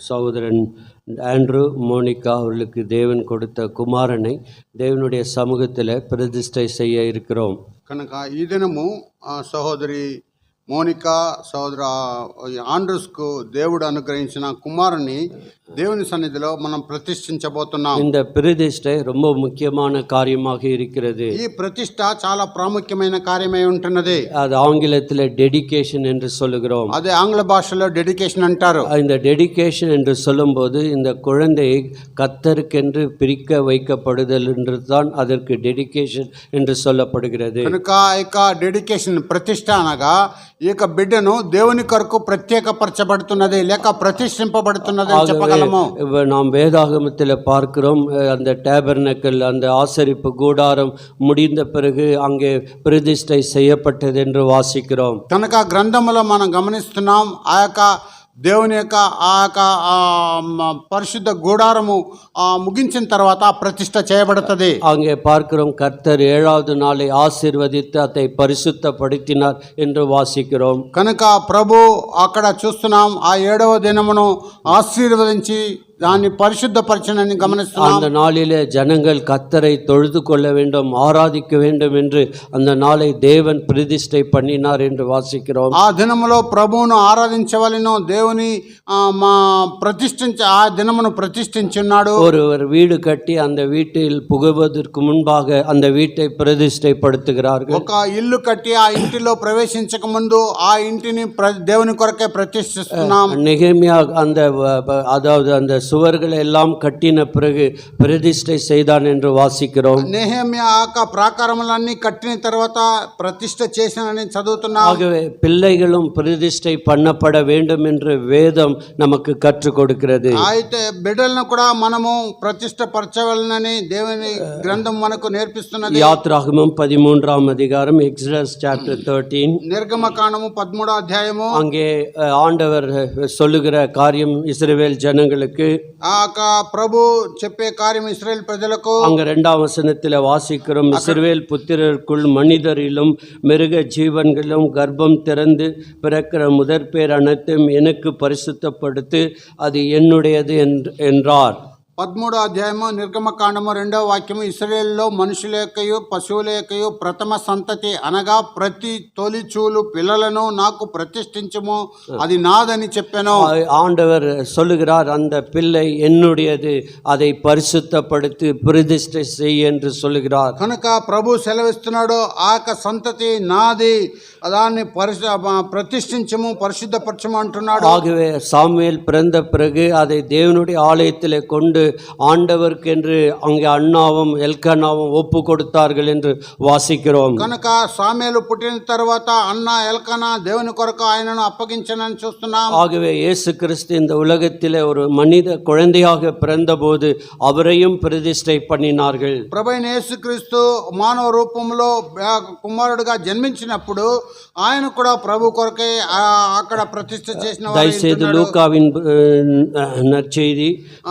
சகோதரன் Andrew Monica அவர்களுக்கு தேவன் கொடுத்த குமாரனை தேவனுடைய சமூகத்தில் பிரதிஷ்டை செய்ய இருக்கிறோம். కనుక ఈ దినము సహోదరి మోనికా సహోదర ఆండ్రూస్కు దేవుడు అనుగ్రహించిన కుమారుని దేవుని సన్నిధిలో మనం ప్రతిష్ఠించబోతున్నాం. இந்த பிரதிஷ்டை ரொம்ப முக்கியமான காரியமாக இருக்கிறது. ఈ ప్రతిష్ట చాలా ప్రాముఖ్యమైన కార్యమై ఉంటున్నది. அது ஆங்கிலத்தில் டெடிகேஷன் என்று சொல்லுகிறோம். అదే ఆంగ్ల భాషలో డెడికేషన్ అంటారు. இந்த டெடிகேஷன் என்று சொல்லும்போது இந்த குழந்தையை கர்த்தருக்கென்று பிரிக்க வைக்கப்படுதல் என்று தான் அதற்கு டெடிகேஷன் என்று சொல்லப்படுகிறது. కనుక ఇక డెడికేషన్ ప్రతిష్ట అనగా ఈ యొక్క బిడ్డను దేవుని కొరకు ప్రత్యేకపరచబడుతున్నది లేక ప్రతిష్ఠింపబడుతున్నది చెప్పగలము. நாம் வேதாகமத்தில் பார்க்கிறோம், அந்த டேபர்னக்கல் அந்த ஆசரிப்பு கூடாரம் முடிந்த பிறகு அங்கே பிரதிஷ்டை செய்யப்பட்டது என்று வாசிக்கிறோம். కనుక గ్రంథములో మనం గమనిస్తున్నాం ఆ యొక్క దేవుని యొక్క ఆ యొక్క పరిశుద్ధ గూడారము ముగించిన తర్వాత ప్రతిష్ఠ చేయబడుతుంది. அங்கே பார்க்கிறோம் கர்த்தர் 7வது நாளை ஆசீர்వదిத்து அதை பரிசுத்தப்படுத்தினார் என்று வாசிக்கிறோம். కనుక ప్రభు అక్కడ చూస్తున్నాం ఆ 7వ దినమును ఆశీర్వదించి దాన్ని పరిశుద్ధపరచనని గమనిస్తున్నాం. அந்த நாளிலே ஜனங்கள் கர்த்தரை தொழுது கொள்ள வேண்டும், ஆராதிக்க வேண்டும் என்று அந்த நாளை தேவன் பிரதிஷ்டை பண்ணினார் என்று வாசிக்கிறோம். ఆ దినములో ప్రభువును ఆరాధించవలెను, దేవుని ఆ దినమును ప్రతిష్ఠించున్నాడు. ஒருவர் வீடு கட்டி அந்த வீட்டில் புகுவதற்கு முன்பாக அந்த வீட்டை பிரதிஷ்டைப்படுத்துகிறார்கள். ఒక ఇల్లు కట్టి ఆ ఇంటిలో ప్రవేశించక ముందు ఆ ఇంటిని దేవుని కొరకే ప్రతిష్ఠిస్తున్నాం. நெகேமியா அந்த அதாவது அந்த சுவர்களை எல்லாம் கட்டின பிறகு பிரதிஷ்டை செய்தான் என்று வாசிக்கிறோம். நெகேமியா ప్రాకారములన్నీ కట్టిన తర్వాత ప్రతిష్ఠ చేశానని చదువుతున్నాం. ஆகவே பிள்ளைகளும் பிரதிஷ்டை பண்ணப்பட வேண்டும் என்று வேதம் நமக்கு கற்றுக் கொடுக்கிறது. అయితే బిడ్డలను కూడా మనము ప్రతిష్ఠ పరచవలనని దేవుని గ్రంథం మనకు నేర్పిస్తున్నది. யாத்ராகமம் 13వ அதிகாரம், எக்ஸோடஸ் சாப்டர் 13, నిర్గమకాండము 13వ అధ్యాయము. அங்கே ஆண்டவர் சொல்லுகிற காரியம் இஸ்ரவேல் ஜனங்களுக்கு, ప్రభు చెప్పే కార్యం ఇశ్రాయేల్ ప్రజలకు. அங்க 2వ வசனத்தில் வாசிக்கிறோம், இஸ்ரவேல் புத்திரருக்குள் மனிதரிலும் மிருக ஜீவன்களும் கர்ப்பம் திறந்து பிறக்கிற முதற்பேர் அனைத்தும் எனக்கு பரிசுத்தப்படுத்து, அது என்னுடையது என்றார். 13వ అధ్యాయము నిర్గమకాండము 2వ వాక్యము. ఇశ్రాయేలులో మనుషుల యొక్కయు పశువుల యొక్కయు ప్రథమ సంతతి అనగా ప్రతి తొలిచూలు పిల్లలను నాకు ప్రతిష్ఠించుము, అది నాదని చెప్పాను. ஆண்டவர் சொல்லுகிறார், அந்த பிள்ளை என்னுடையது, அதை பரிசுத்தப்படுத்தி பிரதிஷ்டை செய் என்று சொல்லுகிறார். కనుక ప్రభు సెలవిస్తున్నాడు, ఆ యొక్క సంతతి నాది, దాన్ని ప్రతిష్ఠించము పరిశుద్ధపరచము అంటున్నాడు. ஆகவே சாமுவேல் பிறந்த பிறகு அதை தேவனுடைய ஆலயத்திலே கொண்டு ஆண்டவருக்கென்று அங்கே அன்னாவும் எல்கனாவும் ஒப்பு கொடுத்தார்கள் என்று வாசிக்கிறோம். కనుక సామేలు పుట్టిన తర్వాత అన్న ఎల్కనా దేవుని కొరకు ఆయనను అప్పగించనని చూస్తున్నాం. ஆகவே இயேசு கிறிஸ்து இந்த உலகத்திலே ஒரு மனித குழந்தையாக பிறந்தபோது அவரையும் பிரதிஷ்டை பண்ணினார்கள். ప్రభువైన యేసుక్రీస్తు మానవ రూపంలో కుమారుడుగా జన్మించినప్పుడు ఆయన కూడా ప్రభు కొరకే అక్కడ ప్రతిష్ఠ చేసిన వారు. దయచేసి లూకావిన్ నற்செய்தி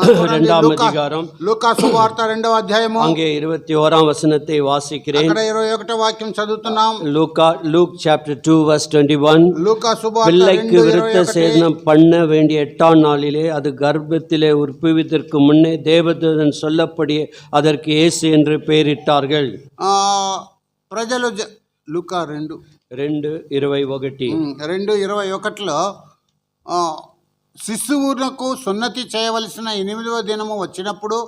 2వ அதிகாரம், లూకా సువార్త 2వ అధ్యాయము, அங்கே 21వ வசனத்தை வாசிக்கிறேன். అక్కడ 21వ వాక్యం చదువుతున్నాం. Look chapter 2 verse 21. లూకా సువార్త பிள்ளைக்கு விருத்த சேதனம் பண்ண வேண்டிய 8ஆம் நாளிலே அது கர்ப்பத்திலே உற்பவித்தற்கு முன்னே தேவதூதன் சொல்லப்படியே அதற்கு இயேசு என்று பெயரிட்டார்கள். ప్రజలు లూకా 2:21లో శిశువునకు సున్నతి చేయవలసిన 8వ దినము వచ్చినప్పుడు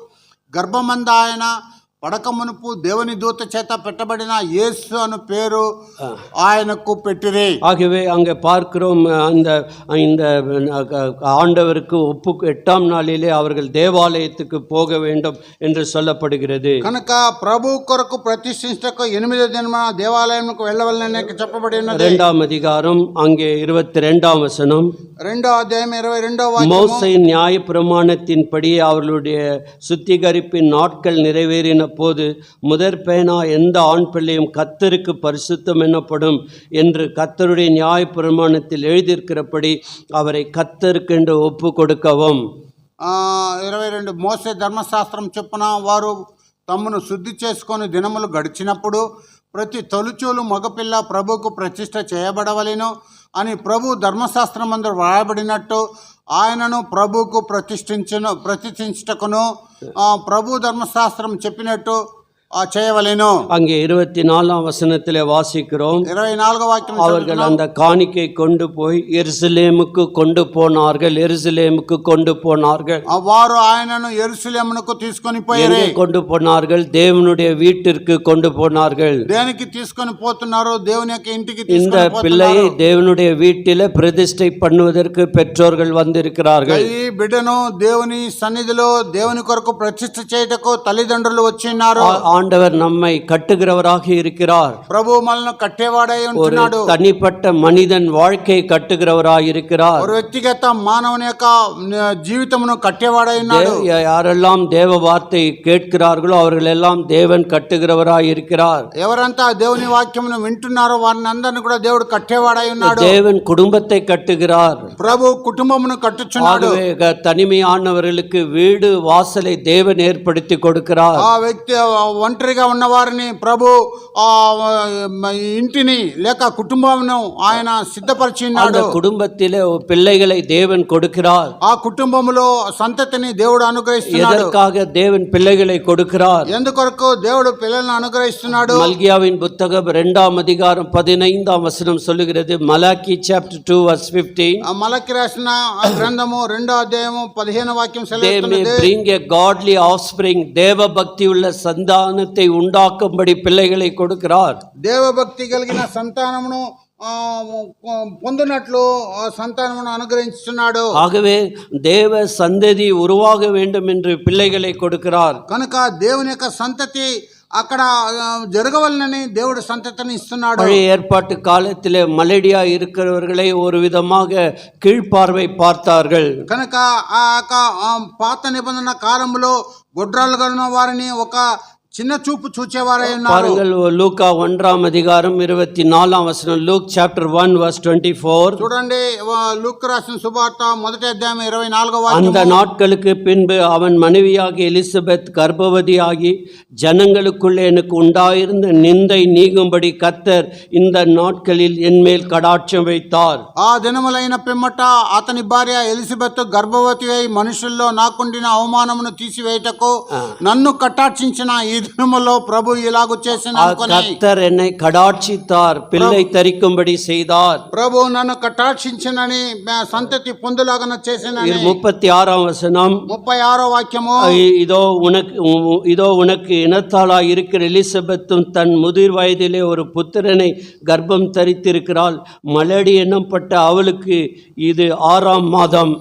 గర్భమంద ఆయన పడక మునుపు దేవుని దూత చేత పెట్టబడిన యేసు అను పేరు ఆయనకు పెట్టిరే. ஆகவே அங்கே பார்க்கிறோம், இந்த ஆண்டவருக்கு 8ஆம் நாளிலே அவர்கள் தேவாலயத்துக்கு போக வேண்டும் என்று சொல்லப்படுகிறது. కనుక ప్రభు కొరకు ప్రతిష్ఠించటకు 8వ దినమున దేవాలయమునకు వెళ్ళవలెనని చెప్పబడి ఉన్నది. 2వ அதிகாரம், அங்கே 22వ வசனம். 2వ అధ్యాయం 22వ వాక్యం. மோசேயின் நியாயப்பிரமாணத்தின்படி அவர்களுடைய சுத்திகரிப்பின் நாட்கள் நிறைவேறின போது முதற் பேனா எந்த ஆண் பிள்ளையும் கர்த்தருக்கு பரிசுத்தம் எனப்படும் என்று கர்த்தருடைய நியாயப்பிரமாணத்தில் எழுதியிருக்கிறபடி அவரை கர்த்தருக்கென்று ஒப்பு கொடுக்கவும். 22 మోసే ధర్మశాస్త్రం చొప్పున వారు తమను శుద్ధి చేసుకొని దినములు గడిచినప్పుడు ప్రతి తొలిచూలు మగపిల్ల ప్రభువుకు ప్రతిష్ఠ చేయబడవలెను అని ప్రభు ధర్మశాస్త్రమందు వ్రాయబడినట్టు ఆయనను ప్రభువుకు ప్రతిష్ఠించుటకును ప్రభు ధర్మశాస్త్రం చెప్పినట్టు చేయవలెను. அங்கே 24ஆம் வசனத்திலே வாசிக்கிறோம், 24వ వాక్యం, அவர்கள் அந்த காணிக்கை கொண்டு போய் எருசலேமுக்கு கொண்டு போனார்கள். எருசலேமுக்கு கொண்டு போனார்கள். వారు ఆయనను యెరూషలేమునకు తీసుకొని పోయారు. எங்கே கொண்டு போனார்கள்? தேவனுடைய வீட்டிற்கு கொண்டு போனார்கள். దేనికి తీసుకొని పోతున్నారు? దేవుని యొక్క ఇంటికి இந்த తీసుకొని పోతున్నారు. பிள்ளையை தேவனுடைய வீட்டிலே பிரதிஷ்டை பண்ணுவதற்கு பெற்றோர்கள் வந்திருக்கிறார்கள். ఈ బిడ్డను దేవుని సన్నిధిలో దేవుని కొరకు ప్రతిష్ఠ చేయుటకు తల్లిదండ్రులు వచ్చిన్నారు. ஆண்டவர் நம்மை கட்டுகிறவராக இருக்கிறார். ప్రభు మనల్ని కట్టేవాడై ஒரு ఉంటున్నాడు. தனிப்பட்ட மனிதன் வாழ்க்கையை கட்டுகிறவராக இருக்கிறார். ஒரு వ్యక్తిగత మానవుని యొక్క జీవితమును కట్టేవాడై ఉన్నాడు. யாரெல்லாம் தேவ வார்த்தை கேட்கிறார்களோ அவர்கள் எல்லாம் தேவன் கட்டுகிறவராக இருக்கிறார். ఎవరంతా దేవుని వాక్యమును వింటున్నారో వారిని అందరిని కూడా దేవుడు కట్టేవాడై ఉన్నాడు. தேவன் குடும்பத்தை கட்டுகிறார். ప్రభు కుటుంబమును కట్టుచున్నాడు. தனிமையானவர்களுக்கு வீடு வாசலை தேவன் ஏற்படுத்தி கொடுக்கிறார். ఆ వ్యక్తి ఒంటరిగా ఉన్న వారిని ప్రభు ఇంటిని లేక కుటుంబమును ఆయన సిద్ధపరిచి ఉన్నాడు. குடும்பத்திலே பிள்ளைகளை தேவன் கொடுக்கிறார். ఆ కుటుంబములో సంతతిని దేవుడు అనుగ్రహిస్తున్నాడు. எதற்காக தேவன் பிள்ளைகளை கொடுக்கிறார்? ఎందుకొరకు దేవుడు పిల్లలను అనుగ్రహిస్తున్నాడు? மல்கியாவின் புத்தகம் 2ஆம் அதிகாரம் 15ஆம் வசனம் சொல்லுகிறது. Malachi chapter 2 verse 15. మలకి రాసిన ఆ గ్రంథము 2వ అధ్యాయము 15వ వాక్యం They సెలవుస్తున్నది. may bring a godly offspring. தேவ பக்தி உள்ள சந்தானத்தை உண்டாக்கும்படி பிள்ளைகளை கொடுக்கிறார். దేవభక్తి కలిగిన సంతానమును పొందినట్లు సంతానమును అనుగ్రహిస్తున్నాడు. ஆகவே தேவ சந்ததி உருவாக வேண்டும் என்று பிள்ளைகளை கொடுக்கிறார். కనుక దేవుని యొక్క సంతతి అక్కడ జరగవలనని దేవుడు సంతతిని ఇస్తున్నాడు. பழைய ஏற்பாட்டு காலத்திலே மலடியா இருக்கிறவர்களை ஒரு விதமாக கீழ்ப்பார்வை பார்த்தார்கள். కనుక ఆ యొక్క పాత నిబంధన కాలంలో గొడ్రాలుగా వారిని ఒక చిన్న చూపు చూచేవారై ఉన్నారు. பாருங்கள், லூக்கா 1ஆம் அதிகாரம் 24ஆம் வசனம். Look chapter 1 verse 24. చూడండి, లూకా రాసిన సువార్త 1వ అధ్యాయం 24వ அந்த వాక్యం. நாட்களுக்கு பின்பு அவன் மனைவியாகி எலிசபெத் கர்ப்பவதியாகி ஜனங்களுக்குள்ளே எனக்கு உண்டாயிருந்த நிந்தை நீங்கும்படி கர்த்தர் இந்த நாட்களில் என்மேல் கடாட்சம் வைத்தார். ఆ దినములైన పిమ్మట అతని భార్య ఎలిజబెత్ గర్భవతి అయి మనుషుల్లో నాకుండిన అవమానమును తీసివేయటకు నన్ను కటాక్షించిన ఈ దినములో ప్రభు ఇలాగు చేసిన கர்த்தர் என்னை கடாட்சித்தார், பிள்ளை தரிக்கும்படி செய்தார். ప్రభు నన్ను కటాక్షించినని సంతతి పొందులాగన చేసినని. 36ஆம் வசனம். 36వ వాక్యము. இதோ உனக்கு இனத்தாளாய் இருக்கிற எலிசபெத்தும் தன் முதிர் வயதிலே ஒரு புத்திரனை கர்ப்பம் தரித்திருக்கிறாள். மலடி எண்ணப்பட்ட அவளுக்கு இது 6ஆம் மாதம்.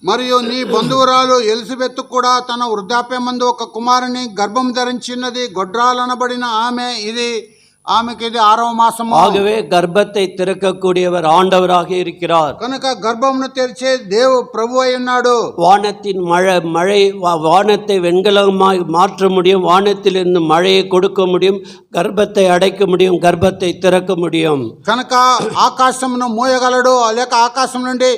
మరియు నీ బంధువురాలు ఎలిజబెత్ కూడా తన వృద్ధాప్యమందు ఒక కుమారుని గర్భం ధరించినది. గొడ్రాలనబడిన ఆమెకి ఇది 6వ మాసము. ஆகவே கர்ப்பத்தை திறக்கக்கூடியவர் ஆண்டவராக இருக்கிறார். కనుక గర్భమును తెరిచే దేవు ప్రభు అయి ఉన్నాడు. வானத்தின் மழை வானத்தை வெண்கலமாய் மாற்ற முடியும். வானத்திலிருந்து மழையை கொடுக்க முடியும். கர்ப்பத்தை அடைக்க முடியும். கர்ப்பத்தை திறக்க முடியும். కనుక ఆకాశమును మోయగలడు, లేక ఆకాశం నుండి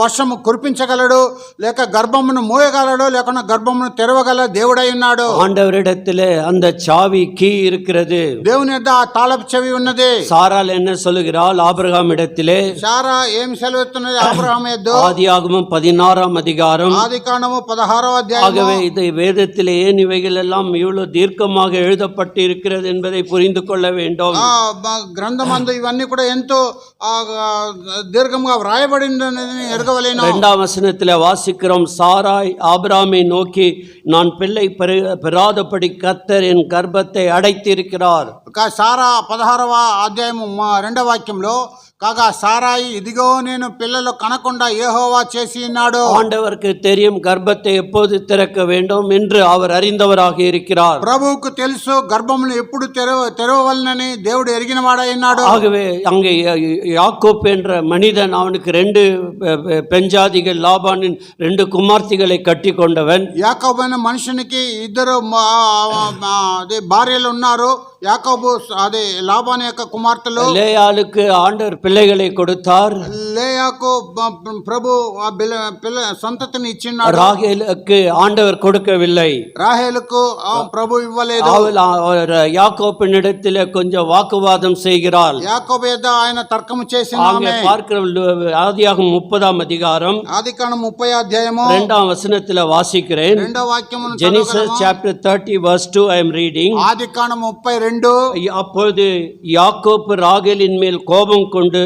వర్షము కురిపించగలడు, లేక గర్భమును మోయగలడు, లేకుండా గర్భమును తెరవగల దేవుడై ఉన్నాడు. ஆண்டவரிடத்திலே அந்த சாவி கீ இருக்கிறது. దేవుని యొద్ద ఆ తాళపు చెవి ఉన్నది. சாராள் என்ன சொல்லுகிறாள்? ஆபிரகாம் இடத்திலே సారా ఏమి సెలవుతున్నది? అబ్రహాము యొద్ద. ஆதியாகமம் 16ஆம் அதிகாரம். ఆదికాండము 16వ అధ్యాయం. ஆகவே இதை வேதத்திலே ஏன் இவைகள் எல்லாம் இவ்வளவு தீர்க்கமாக எழுதப்பட்டு இருக்கிறது என்பதை புரிந்து கொள்ள வேண்டும். గ్రంథమందు ఇవన్నీ కూడా ఎంతో దీర్ఘంగా వ్రాయబడిందని ఎరగవలేను. 2ஆம் వచనத்திலே வாசிக்கிறோம், சாராய் ஆபிரகாமை நோக்கி நான் பிள்ளை பெறாதபடி கர்த்தர் என் கர்ப்பத்தை அடைத்திருக்கிறார். సారా 16వ అధ్యాయము 2వ వాక్యంలో కాగా సారాయి ఇదిగో నేను పిల్లలు కనకుండా యెహోవా చేసి ఉన్నాడు. ஆண்டவருக்கு தெரியும் கர்ப்பத்தை எப்போது திறக்க வேண்டும் என்று அவர் அறிந்தவராக இருக்கிறார். ప్రభువుకు తెలుసు గర్భమును ఎప్పుడు తెరవవలనని దేవుడు ఎరిగిన వాడై ఉన్నాడు. ஆகவே அங்கே யாக்கோப் என்ற மனிதன், அவனுக்கு 2 பெஞ்சாதிகள், லாபானின் 2 குமார்த்திகளை கட்டி கொண்டவன். యాకోబు అనే మనుషునికి 2 భార్యలు ఉన్నారు. యాకోబు అదే లాబాను యొక్క కుమార్తెలు லேயாளுக்கு ஆண்டவர் பிள்ளைகளை கொடுத்தார். లేయాకు ప్రభు ఆ పిల్ల సంతతిని ఇచ్చినాడు. ராகேலுக்கு ஆண்டவர் கொடுக்கவில்லை. రాహేలుకు ప్రభు ఇవ్వలేదు. அவள் யாக்கோபினிடத்தில் கொஞ்சம் வாக்குவாதம் செய்கிறாள். యాకోబు యొద్ద ఆయన తర్కము చేసిన அங்கே பார்க்கிற ஆதியாகமம் 30ஆம் அதிகாரம் ఆదికాండం 30వ అధ్యాయము 2ஆம் వచనத்தில் வாசிக்கிறேன். 2వ వాక్యమును Genesis chapter 30 verse 2 I am reading. ఆదికాండం 32. அப்பொழுது யாக்கோப்பு ராகேலின் மேல் கோபம் கொண்டு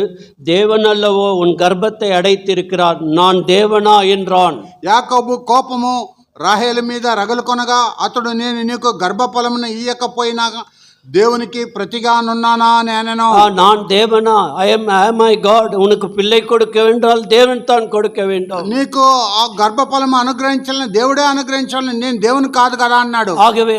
தேவன் அல்லவோ உன் கர்ப்பத்தை அடைத்திருக்கிறார், நான் தேவனா என்றான். యాకోబు కోపము రాహేలు మీద రగులుకొనగా అతడు నేను నీకు గర్భఫలమును ఇయ్యకపోయినా దేవునికి ప్రతిగానున్నానా అని అనెను. நான் தேவனா, am I God, உனக்கு பிள்ளை கொடுக்க வேண்டால் தேவன் தான் கொடுக்க வேண்டும். నీకు ఆ గర్భఫలము అనుగ్రహించాలని దేవుడే అనుగ్రహించాలని నేను దేవుని కాదు కదా అన్నాడు. ஆகவே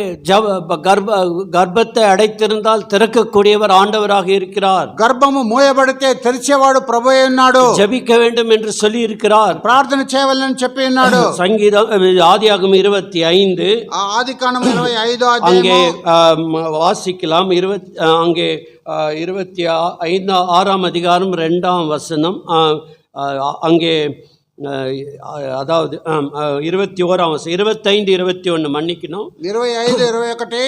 கர்ப்பத்தை அடைத்திருந்தால் திறக்கக்கூடியவர் ஆண்டவராக இருக்கிறார். గర్భము మూయబడితే తెరిచేవాడు ప్రభువే ఉన్నాడు. ஜெபிக்க வேண்டும் என்று சொல்லி இருக்கிறார். ప్రార్థన చేయవాలని చెప్పి ఉన్నాడు. సంగీతం ఆదియాగమం 25 ఆదికాండం 25వ அங்கே అధ్యాయము வாசிக்கலாம். அங்கே 26ஆம் அதிகாரம் 2ஆம் வசனம். அங்கே அதாவது 21ஆம் வசனம் 25 21 மன்னிக்கணும். 25 21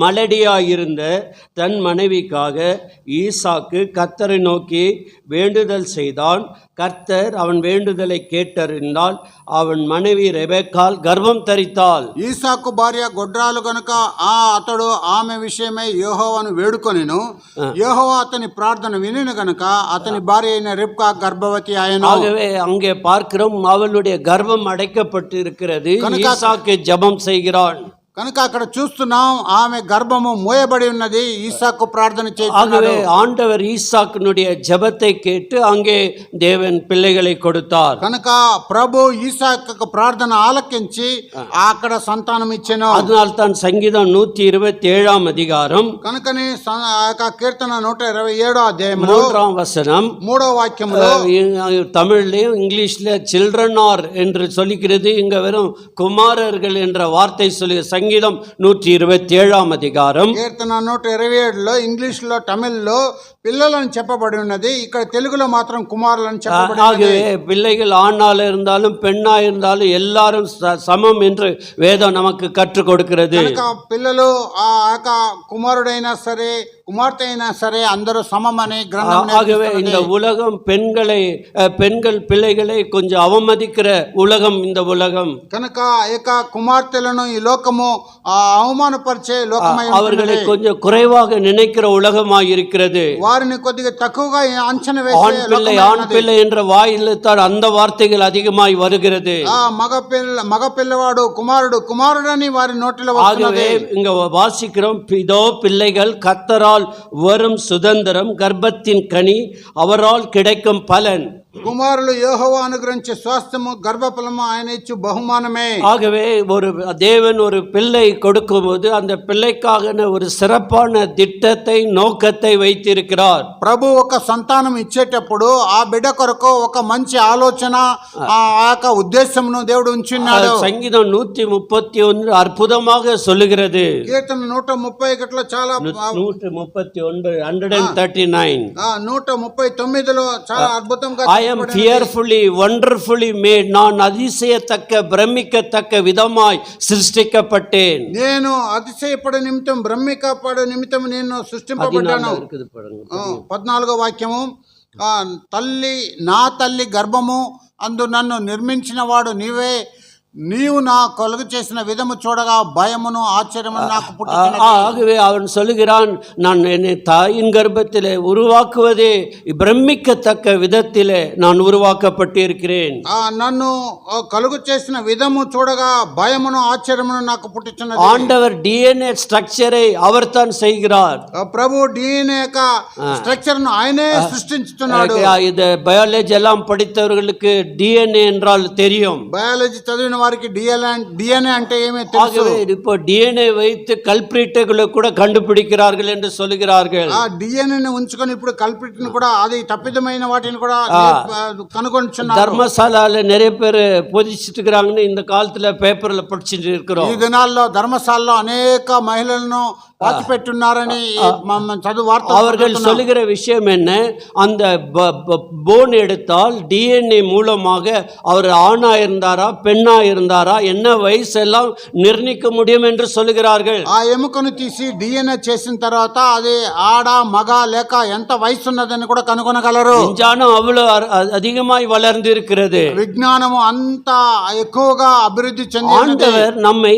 மலடியாயிருந்த தன் மனைவிக்காக ஈசாக்கு கர்த்தரை நோக்கி வேண்டுதல் செய்தான். கர்த்தர் அவன் வேண்டுதலை கேட்டறிந்தால் அவன் மனைவி ரெபெக்காள் கர்ப்பம் தரித்தாள். ఈసాకు భార్య గొడ్రాలు గనుక అతడు ఆమె విషయమై యెహోవాను వేడుకొనెను. యెహోవా అతని ప్రార్థన వినెను గనుక అతని భార్య అయిన రెబ్కా గర్భవతి ఆయను. ஆகவே அங்கே பார்க்கிறோம், அவளுடைய கர்ப்பம் அடைக்கப்பட்டு இருக்கிறது. ஈசாக்கு ஜெபம் செய்கிறான். కనుక అక్కడ చూస్తున్నాం ఆమె గర్భము మూయబడి ఉన్నది. ఈసాకు ప్రార్థన చేస్తున్నాడు. ஆகவே ஆண்டவர் ஈசாக்கினுடைய ஜெபத்தை கேட்டு அங்கே தேவன் பிள்ளைகளை கொடுத்தார். కనుక ప్రభు ఈసాకు ప్రార్థన ఆలకించి అక్కడ సంతానం ఇచ్చెను. அதனால் தான் சங்கீதம் 127ஆம் அதிகாரம் కనుకనే కీర్తన 127వ అధ్యాయములో 3ஆம் வசனம் 3వ వాక్యములో தமிழ்லயும் இங்கிலீஷ்ல சில்ட்ரன் ஆர் என்று சொல்லிக்கிறது. இங்க வெறும் குமாரர்கள் என்ற வார்த்தை சொல்லி సంగీతం 127ఆம் அதிகாரம் కీర్తన 127లో ఇంగ్లీష్లో తమిళ్లో పిల్లలను చెప్పబడి ఉన్నది. ఇక్కడ తెలుగులో మాత్రం కుమారులను చెప్పబడి ఉన్నది. ஆகவே பிள்ளைகள் ஆணால இருந்தாலும் பெண்ணா இருந்தாலும் எல்லாரும் சமம் என்று வேதம் நமக்கு கற்றுக் கொடுக்கிறது. కనుక పిల్లలు కుమారుడైనా సరే కుమార్తె అయినా సరే అందరూ సమమని గ్రంథం. ஆகவே இந்த உலகம் பெண்கள் பிள்ளைகளை கொஞ்சம் அவமதிக்கிற உலகம் இந்த உலகம். కనుక కుమార్తెలను ఈ లోకము అవమానపరిచే లోకమై அவர்களை கொஞ்சம் குறைவாக நினைக்கிற உலகமாய் இருக்கிறது. వారిని కొద్దిగా తక్కువగా అంచనా ஆண் பிள்ளை என்ற வாயில் தான் அந்த வார்த்தைகள் அதிகமாய் வருகிறது. మగ పిల్లవాడు కుమారుడని వారి నోటిలో ஆகவே இங்க வாசிக்கிறோம், இதோ பிள்ளைகள் கர்த்தரால் வரும் சுதந்திரம், கர்ப்பத்தின் கனி அவரால் கிடைக்கும் பலன். కుమారులు యెహోవా అనుగ్రహించే స్వాస్థ్యము గర్భఫలము ఆయన ఇచ్చు బహుమానమే. ஆகவே ஒரு தேவன் ஒரு பிள்ளை கொடுக்கும்போது அந்த பிள்ளைக்காக ஒரு சிறப்பான திட்டத்தை நோக்கத்தை வைத்திருக்கிறார். ప్రభు ఒక సంతానం ఇచ్చేటప్పుడు ఆ బిడ్డ కొరకు ఒక మంచి ఆలోచన ఆ యొక్క ఉద్దేశమును దేవుడు ఉంచున్నాడు. సంగీతం 131 అద్భుతமாக சொல்லுகிறது. కీర్తన 131లో చాలా 139 139లో చాలా అద్భుతంగా I am fearfully wonderfully made, நான் அதிசயத்தக்க பிரமிக்கத்தக்க விதமாய் சிருஷ்டிக்கப்பட்டேன். నేను అతిశయపడే నిమిత్తం బ్రహ్మికపడే నిమిత్తం నేను సృష్టింపబడ్డాను. 14వ వాక్యము నా తల్లి గర్భము అందు నన్ను నిర్మించిన వాడు నీవే, నీవు నా కొలుగు చేసిన విధము చూడగా భయమును ఆశ్చర్యమును నాకు పుట్టించినది. ஆகவே அவன் சொல்லுகிறான், நான் என்னை தாயின் கர்ப்பத்திலே உருவாக்குவதே பிரமிக்கத்தக்க விதத்திலே நான் உருவாக்கப்பட்டிருக்கிறேன். నన్ను కలుగు చేసిన విధము చూడగా భయమును ఆశ్చర్యమును నాకు పుట్టించినది. ஆண்டவர் டிஎன்ஏ ஸ்ட்ரக்சரை அவர் தான் செய்கிறார். ప్రభు డిఎన్ఏ యొక్క స్ట్రక్చర్ ను ఆయనే సృష్టించుతున్నాడు. இது பயாலஜி எல்லாம் படித்தவர்களுக்கு டிஎன்ఏ என்றால் தெரியும். బయాలజీ చదివిన వారికి డిఎన్ఏ అంటే ఏమీ తెలుసు. இப்போ டிஎன்ஏ வைத்து கல்பிரிட்டுகளை கூட கண்டுபிடிக்கிறார்கள் என்று சொல்லுகிறார்கள். ఆ డిఎన్ఏ ఉంచుకొని ఇప్పుడు కల్పిట్ ను కూడా అది తప్పిదమైన వాటిని కూడా కనుగొంటున్నారు. ధర్మశాలలో நிறைய பேர் పొదిచిட்டு இருக்காங்கன்னு இந்த காலத்துல பேப்பர்ல படிச்சிட்டு இருக்கிறோம். ఈ దినాల్లో ధర్మశాలలో అనేక మహిళలను పాతిపెట్టున్నారని చదువు వార్త அவர்கள் சொல்லுகிற விஷயம் என்ன? அந்த போன் எடுத்தால் டிஎன்ஏ மூலமாக அவர் ஆணா இருந்தாரா பெண்ணா இருந்தாரா என்ன வயசெல்லாம் நிர்ணயிக்க முடியும் என்று சொல்லுகிறார்கள். ఆ ఎముకను తీసి డిఎన్ఏ చేసిన తర్వాత అది ఆడ మగ లేక ఎంత వయసు ఉన్నదని కూడా కనుగొనగలరు. விஞ்ஞானம் அவ்வளவு அதிகமாய் வளர்ந்து இருக்கிறது. విజ్ఞానము అంత ఎక్కువగా అభివృద్ధి చెంది ஆண்டவர் நம்மை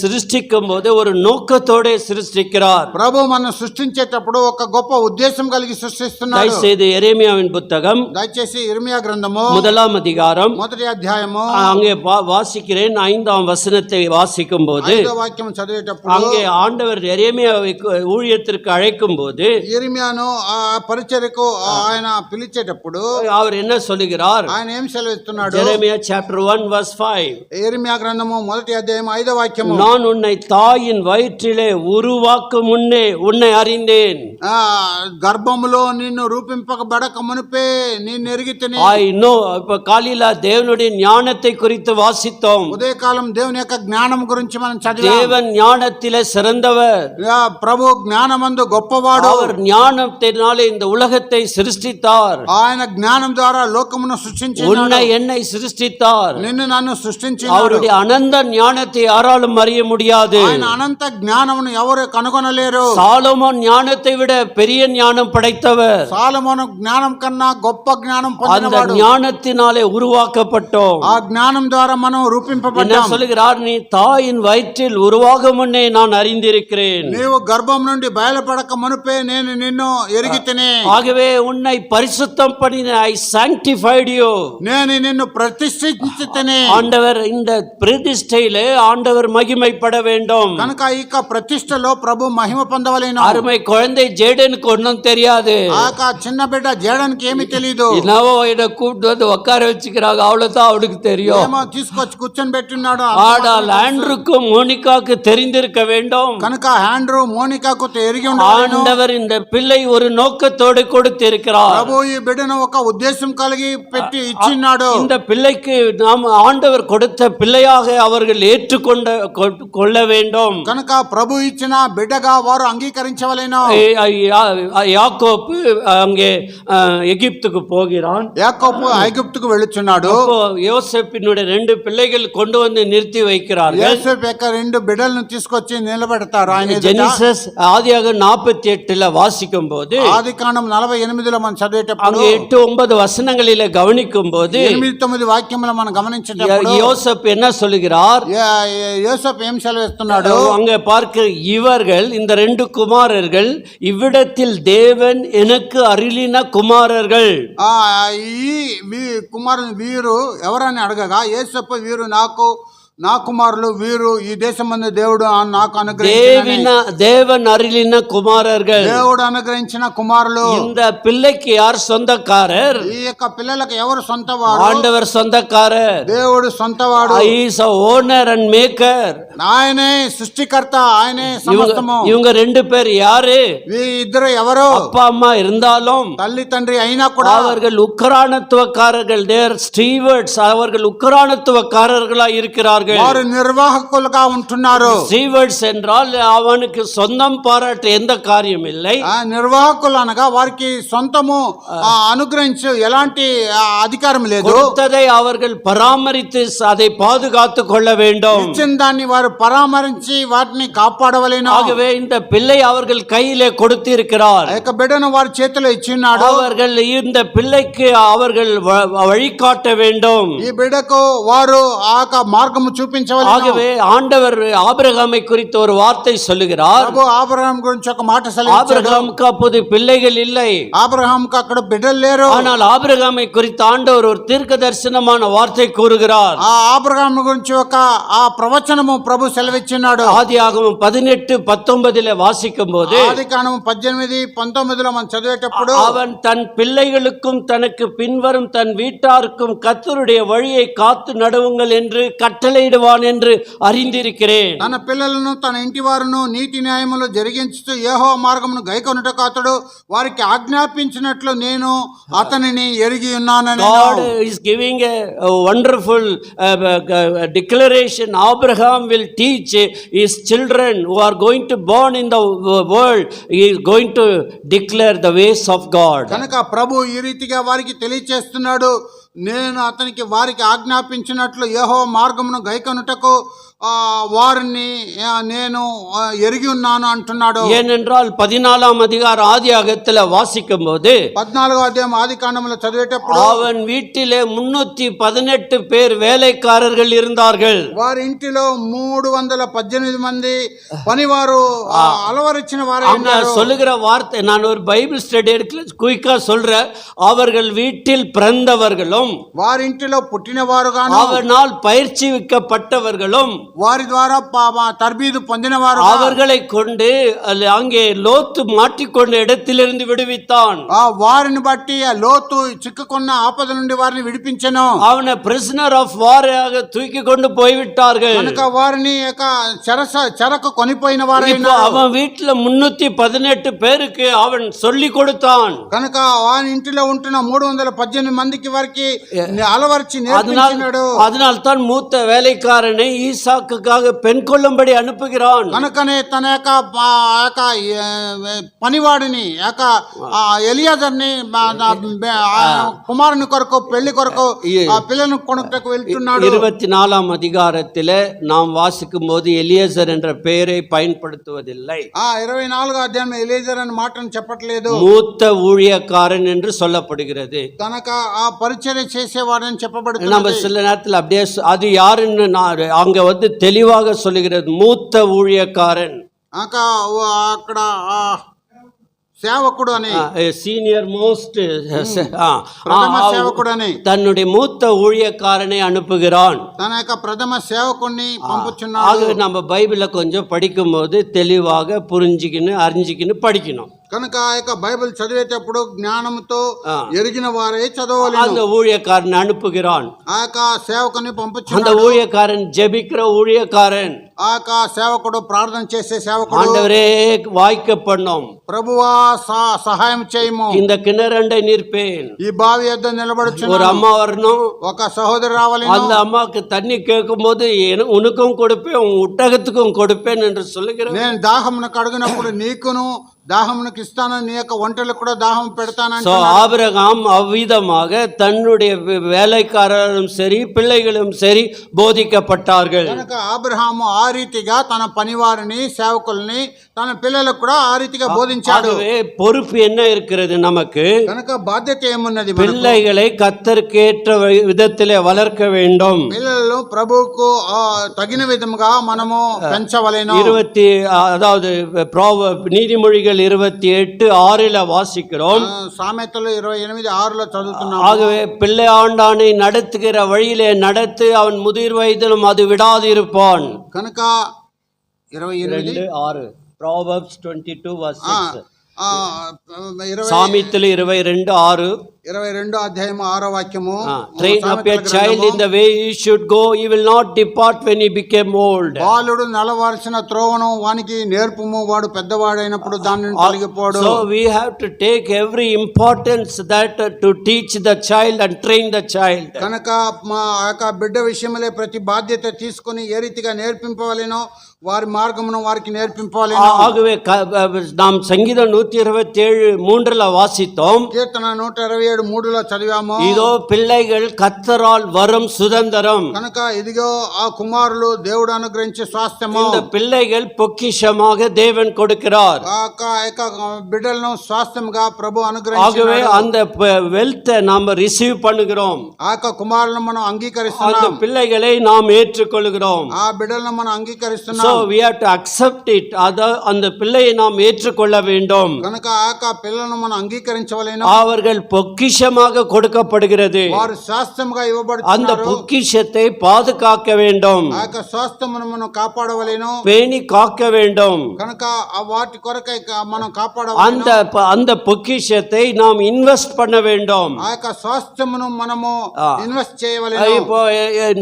சிருஷ்டிக்கும் போது ஒரு நோக்கத்தோட சிருஷ்டிக்கிறார். ప్రభు మనం సృష్టించేటప్పుడు ఒక గొప్ప ఉద్దేశం కలిగి సృష్టిస్తున్నాడు. தயவுசெய்து எரேமியாவின் புத்தகம் దయచేసి ఇర్మియా గ్రంథము 1వ அதிகாரம் మొదటి అధ్యాయము அங்கே வாசிக்கிறேன். 5ஆம் வசனத்தை வாசிக்கும் போது 5వ వాక్యం చదివేటప్పుడు அங்கே ஆண்டவர் எரேமியாவை ஊழியத்திற்கு அழைக்கும் போது ఇర్మియాను ఆ పరిచర్యకు ఆయన పిలిచేటప్పుడు அவர் என்ன சொல்லுகிறார்? ఆయన ఏం సెలవిస్తున్నాడు? எரேமியா chapter 1 verse 5. ఇర్మియా గ్రంథము మొదటి అధ్యాయం 5వ వాక్యము நான் உன்னை தாயின் வயிற்றிலே உருவாக்கும் முன்னே உன்னை அறிந்தேன். గర్భములో నిన్ను రూపింపబడక మునిపే నిన్ను ఎరిగితిని. இப்ப காலையில தேவனுடைய ஞானத்தை குறித்து வாசித்தோம். ఉదయకాలం దేవుని యొక్క జ్ఞానం గురించి మనం చదివాం. தேவன் ஞானத்திலே சிறந்தவர். ప్రభు జ్ఞానమందు గొప్పవాడు. அவர் ஞானத்தினாலே இந்த உலகத்தை சிருஷ்டித்தார். ఆయన జ్ఞానం ద్వారా లోకమును సృష్టించాడు. உன்னை என்னை சிருஷ்டித்தார். నిన్ను నన్ను సృష్టించాడు. அவருடைய అనంత ஞானத்தை யாராலும் அறிய முடியாது. ఆయన అనంత జ్ఞానమును ఎవరు కనుగొనలేరు. சாலமோன் ஞானத்தை விட பெரிய ஞானம் படைத்தவர். సాలొమోను జ్ఞానం కన్నా గొప్ప జ్ఞానం அந்த పొందినవాడు. ஞானத்தினாலே உருவாக்கப்பட்டோம். ఆ జ్ఞానం ద్వారా మనం రూపింపబడ్డాం. என்ன சொல்லுகிறார்? நீ தாயின் வயிற்றில் உருவாகும் முன்னே நான் அறிந்திருக்கிறேன். నీవు గర్భం నుండి బయలుపడక మునుపే నేను నిన్ను ఎరిగితిని. ஆகவே உன்னை பரிசுத்தம் பண்ணின I sanctified you. నేను నిన్ను ప్రతిష్ఠించితిని. ஆண்டவர் இந்த பிரதிஷ்டையிலே ஆண்டவர் மகிமைப்பட வேண்டும். కనుక ఈ ప్రతిష్టలో ప్రభు మహిమ పొందవలెను. அருமை குழந்தை ஜேடனுக்கு ஒன்றும் தெரியாது. ఆ చిన్న బిడ్డ జేడన్కి ఏమీ తెలియదు. என்னவோ என்ன கூப்பிட்டு வந்து உட்கார வச்சுக்கிறாங்க, அவ்வளவுதான் அவனுக்கு தெரியும். ఏమో తీసుకొచ్చి కూర్చొని పెట్టినాడు. ஆனால் ஆண்ட்ருக்கும் மோனிகாக்கு தெரிந்திருக்க வேண்டும். కనుక ఆండ్రూ మోనికాకు ఎరిగి ఉండాలి. ஆண்டவர் இந்த பிள்ளை ஒரு நோக்கத்தோடு கொடுத்திருக்கிறார். ప్రభు ఈ బిడ్డను ఒక ఉద్దేశం కలిగి పెట్టి ఇచ్చినాడు. இந்த பிள்ளைக்கு நாம் ஆண்டவர் கொடுத்த பிள்ளையாக அவர்கள் ஏற்றுக்கொள்ள வேண்டும். కనుక ప్రభు ఇచ్చిన బిడ్డగా వారు అంగీకరించవలెను. யாக்கோப்பு அங்கே எகிப்துக்கு போகிறான். యాకోబు ఐగుప్తుకు వెళ్ళుచున్నాడు. யோசேப்பினுடைய 2 பிள்ளைகள் கொண்டு வந்து நிறுத்தி வைக்கிறார்கள். యోసేపు యొక్క 2 బిడ్డలను తీసుకొచ్చి నిలబెడతారు ఆయన ఎదుట. జెనిసిస్ ఆదియాగమం 48 வாசிக்கும் போது ఆదికాండం 48లో మనం చదివేటప్పుడు அங்கே 8-9 வசனங்களிலே கவனிக்கும் போது 8-9 వాక్యములు మనం గమనించేటప్పుడు யோசேப்பு என்ன சொல்லுகிறார்? యోసేపు ఏం సెలవిస్తున్నాడు? அங்கே பார்க்க இவர்கள் இந்த 2 குமாரர்கள் இவ்விடத்தில் தேவன் எனக்கு அருளின குமாரர்கள். ఈ కుమారులు వీరు ఎవరని అడగగా యేసప్ప వీరు నా కుమారులు వీరు ఈ దేశమందు దేవుడు నాకు தேவன் அருளின குமாரர்கள். దేవుడు అనుగ్రహించిన కుమారులు. இந்த பிள்ளைக்கு யார் சொந்தக்காரர்? ఈ యొక్క పిల్లలకు ఎవరు సొంతవాడు? ஆண்டவர் சொந்தக்காரர். దేవుడు సొంతవాడు. He is a owner and maker. ఆయనే సృష్టికర్త, ఆయనే సమస్తము. இவங்க 2 பேர் யாரு? ఈ ఇద్దరు ఎవరు? அப்பா అమ్மா இருந்தாலும் తల్లి తండ్రి అయినా కూడా அவர்கள் உக்கிரானத்துவக்காரர்கள். தேர் ஸ்டீவர்ட்ஸ். அவர்கள் உக்கிரானத்துவக்காரர்களா இருக்கிறார்கள். వారు నిర్వాహకులుగా ఉంటున్నారు. స్టీవర్డ్స్ என்றால் அவனுக்கு சொந்தம் பாராட்ட எந்த காரியம் இல்லை. నిర్వాహకులు అనగా వారికి సొంతము అనుగ్రహించు ఎలాంటి అధికారం లేదు. கொடுத்ததை அவர்கள் பராமரித்து அதை பாதுகாத்து கொள்ள வேண்டும். ఇచ్చిన దాన్ని వారు పరామరించి వాటిని కాపాడవలెను. ஆகவே இந்த பிள்ளை அவர்கள் கையிலே கொடுத்திருக்கிறார். ఆ యొక్క బిడ్డను వారి చేతిలో ఇచ్చినాడు. அவர்கள் இந்த பிள்ளைக்கு அவர்கள் வழிகாட்ட வேண்டும். ఈ బిడ్డకు వారు ఆ మార్గము చూపించవలెను. ஆகவே ஆண்டவர் ஆபிரகாமை குறித்து ஒரு வார்த்தை சொல்லுகிறார். ప్రభు ఆబ్రహాం గురించి ఒక మాట సెలవిచ్చాడు. ஆபிரகாமுக்கு அப்போது பிள்ளைகள் இல்லை. ఆబ్రహాంకు అక్కడ బిడ్డలు లేరు. ஆனால் ஆபிரகாமை குறித்து ஆண்டவர் ஒரு தீர்க்க தரிசனமான வார்த்தை கூறுகிறார். ఆ ఆబ్రహాం గురించి ఒక ఆ ప్రవచనము ప్రభు సెలవిచ్చినాడు. ஆதியாகமம் 18-19 வாசிக்கும் போது ఆదికాండం 18-19లో మనం చదివేటప్పుడు அவன் தன் பிள்ளைகளுக்கும் தனக்கு பின்வரும் தன் வீட்டாருக்கும் கர்த்தருடைய வழியை காத்து நடவுங்கள் என்று கட்டளை கட்டளையிடுவான் என்று அறிந்திருக்கிறேன். తన పిల్లలను తన ఇంటి వారును నీతి న్యాయములు జరిగించుతూ యెహోవా మార్గమును గైకొనుటకు అతడు వారికి ఆజ్ఞాపించినట్లు నేను అతనిని ఎరిగి ఉన్నానని. God is giving a wonderful declaration. Abraham will teach his children who are going to born in the world, he is going to declare the ways of God. కనుక ప్రభు ఈ రీతిగా వారికి తెలియచేస్తున్నాడు, నేను అతనికి వారికి ఆజ్ఞాపించినట్లు యెహోవా మార్గమును గైకొనుటకు వారిని నేను ఎరిగి ఉన్నాను అంటున్నాడు. ஏனென்றால் 14ஆம் அதிகாரம் ஆதியாகத்தில் வாசிக்கும் போது 14వ అధ్యాయం ఆది కాండములో చదివేటప్పుడు அவன் வீட்டிலே 318 பேர் வேலைக்காரர்கள் இருந்தார்கள். వారి ఇంటిలో 318 మంది పనివారు అలవరించిన వారు ఉన్నారు. சொல்லுகிற வார்த்தை, நான் ஒரு பைபிள் ஸ்டடி எடுக்கல, குயிக்கா சொல்றேன். அவர்கள் வீட்டில் பிறந்தவர்களும் వారి ఇంటిలో పుట్టినవారుగాను அவனால் பயிற்சிவிக்கப்பட்டவர்களும் వారి ద్వారా తర్బీదు పొందినవారు அவர்களை கொண்டு அங்கே லோத்து மாட்டிக்கொண்ட இடத்திலிருந்து விடுவித்தான். వారిని బట్టి లోతు చిక్కుకున్న ఆపద నుండి వారిని విడిపించెను. அவனை பிரிசனர் ఆఫ్ వార్ தூக்கி கொண்டு போய்விட்டார்கள். కనుక వారిని చెరకు కొనిపోయిన వారైనా அவன் வீட்டுல 318 பேருக்கு அவன் சொல்லி கொடுத்தான். కనుక వారి ఇంటిలో ఉంటున్న 318 మందికి వారికి అలవర్చి నేర్పించినాడు. அதனால்தான் மூத்த வேலைக்காரனை ஈசாக்குக்காக பெண் கொள்ளும்படி அனுப்புகிறான். కనుకనే తన యొక్క పనివాడిని ఎలియాజర్ని కుమారుని కొరకు పెళ్లి కొరకు పిల్లను కొనుటకు వెళ్తున్నాడు. 24ஆம் அதிகாரத்தில் நாம் வாசிக்கும் போது எலியேசர் என்ற பெயரை பயன்படுத்துவதில்லை. 24వ అధ్యాయం ఎలియాజర్ అనే మాటను చెప్పట్లేదు, மூத்த ஊழியக்காரன் என்று சொல்லப்படுகிறது. కనుక ఆ పరిచర్య చేసేవాడని చెప్పబడుతుంది. நம்ம சில நேரத்தில் அப்படியே அது யாருன்னு அங்க வந்து தெளிவாக சொல்லுகிறது, மூத்த ஊழியக்காரன். అక్కడ సేవకుడు అని சீனியர் மோஸ்ட் సేవకుడు అని தன்னுடைய மூத்த ஊழியக்காரனை அனுப்புகிறான். తన యొక్క ప్రథమ సేవకుడిని పంపుచున్నాడు. நம்ம బైబిల్ கொஞ்சம் படிக்கும் போது தெளிவாக புரிஞ்சுக்கின்னு அறிஞ்சிக்கின்னு படிக்கணும். కనుక ఆ యొక్క బైబిల్ చదివేటప్పుడు జ్ఞానంతో ఎరిగిన వారే చదవాలి. அந்த ஊழியக்காரனை அனுப்புகிறான். ఆ యొక్క సేవకుని పంపుచున్నాడు. அந்த ஊழியக்காரன் ஜெபிக்கிற ஊழியக்காரன். ఆ యొక్క సేవకుడు ప్రార్థన చేసే సేవకుడు. ஆண்டவரே வாய்க்க பண்ணோம், ప్రభువా సహాయం చేయము, இந்த கிணறண்டை நிற்பேன், ఈ బావి యొద్ద నిలబడుచున్నాను. ஒரு అమ్మ வரணும், ఒక సహోదరి రావాలి, அந்த అమ్మக்கு தண்ணி கேட்கும் போது உனக்கும் கொடுப்பேன் உன் ஒட்டகத்துக்கும் கொடுப்பேன் என்று சொல்லுகிறேன். నేను దాహమునకు అడిగినప్పుడు నీకును దాహమునకు ఇస్తాను, నీ యొక్క ఒంటలకు కూడా దాహం పెడతాను. సో ஆபிரகாம் அவ்விதமாக தன்னுடைய வேலைக்காரரும் சரி பிள்ளைகளும் சரி போதிக்கப்பட்டார்கள். కనుక అబ్రహాము ఆ రీతిగా తన పనివారిని సేవకుల్ని తన పిల్లలకు కూడా ఆ రీతిగా బోధించాడు. பொறுப்பு என்ன இருக்கிறது நமக்கு? కనుక బాధ్యత ఏమున్నది? பிள்ளைகளை கர்த்தருக்கேற்ற விதத்திலே வளர்க்க வேண்டும். పిల్లలు ప్రభువుకు తగిన విధముగా మనము పెంచవలెను. அதாவது நீதிமொழிகள் 28:6 வாசிக்கிறோம். సామెతలు 28:6 చదువుతున్నాం. ஆகவே பிள்ளை ஆண்டானை நடத்துகிற வழியிலே நடத்து, அவன் முதிர் வயதிலும் அது விடாதிருப்பான். కనుక 28:6 Proverbs 22:6 సామెతలు 22:6 22వ అధ్యాయం 6వ వాక్యము. Train up a child in the way he should go, he will not depart when he became old. బాలుడు నడవలసిన త్రోవను వానికి నేర్పుము, వాడు పెద్దవాడైనప్పుడు దాని నుండి తొలగిపోడు. So we have to take every importance that to teach the child and train the child. కనుక మా యొక్క బిడ్డ విషయంలో ప్రతి బాధ్యత తీసుకొని ఏ రీతిగా నేర్పింపవలెనో వారి మార్గమును వారికి నేర్పింపవలెను. ஆகவே நாம் சங்கீதம் 127:3 வாசித்தோம். కీర్తన 127:3 చదివాము. இதோ பிள்ளைகள் கர்த்தரால் வரும் சுதந்திரம். కనుక ఇదిగో ఆ కుమారులు దేవుడు అనుగ్రహించే స్వాస్థ్యము. இந்த பிள்ளைகள் பொக்கிஷமாக தேவன் கொடுக்கிறார். బిడ్డలను స్వాస్థ్యముగా ప్రభు అనుగ్రహించాడు. ஆகவே அந்த வெல்த் நாம ரிசீவ் பண்ணுகிறோம். ఆ కుమారులను మనం అంగీకరిస్తున్నాం. அந்த பிள்ளைகளை நாம் ஏற்றுக்கொள்கிறோம். ఆ బిడ్డలను మనం అంగీకరిస్తున్నాం. So we have to accept it. அந்த பிள்ளையை நாம் ஏற்றுக்கொள்ள வேண்டும். కనుక ఆ యొక్క పిల్లలను మనం అంగీకరించవలెను. அவர்கள் பொக்கிஷமாக கொடுக்கப்படுகிறது. వారు శాస్త్రముగా அந்த ఇవ్వబడుతున్నారు. பொக்கிஷத்தை பாதுகாக்க வேண்டும், ఆ యొక్క శాస్త్రమును మనం కాపాడవలెను. பேணி காக்க வேண்டும். కనుక ఆ వాటి కొరకై మనం அந்த కాపాడవలెను. அந்த பொக்கிஷத்தை நாம் இன்வெஸ்ட் பண்ண வேண்டும். ఆ యొక్క శాస్త్రమును మనము ఇన్వెస్ట్ చేయవలెను. இப்போ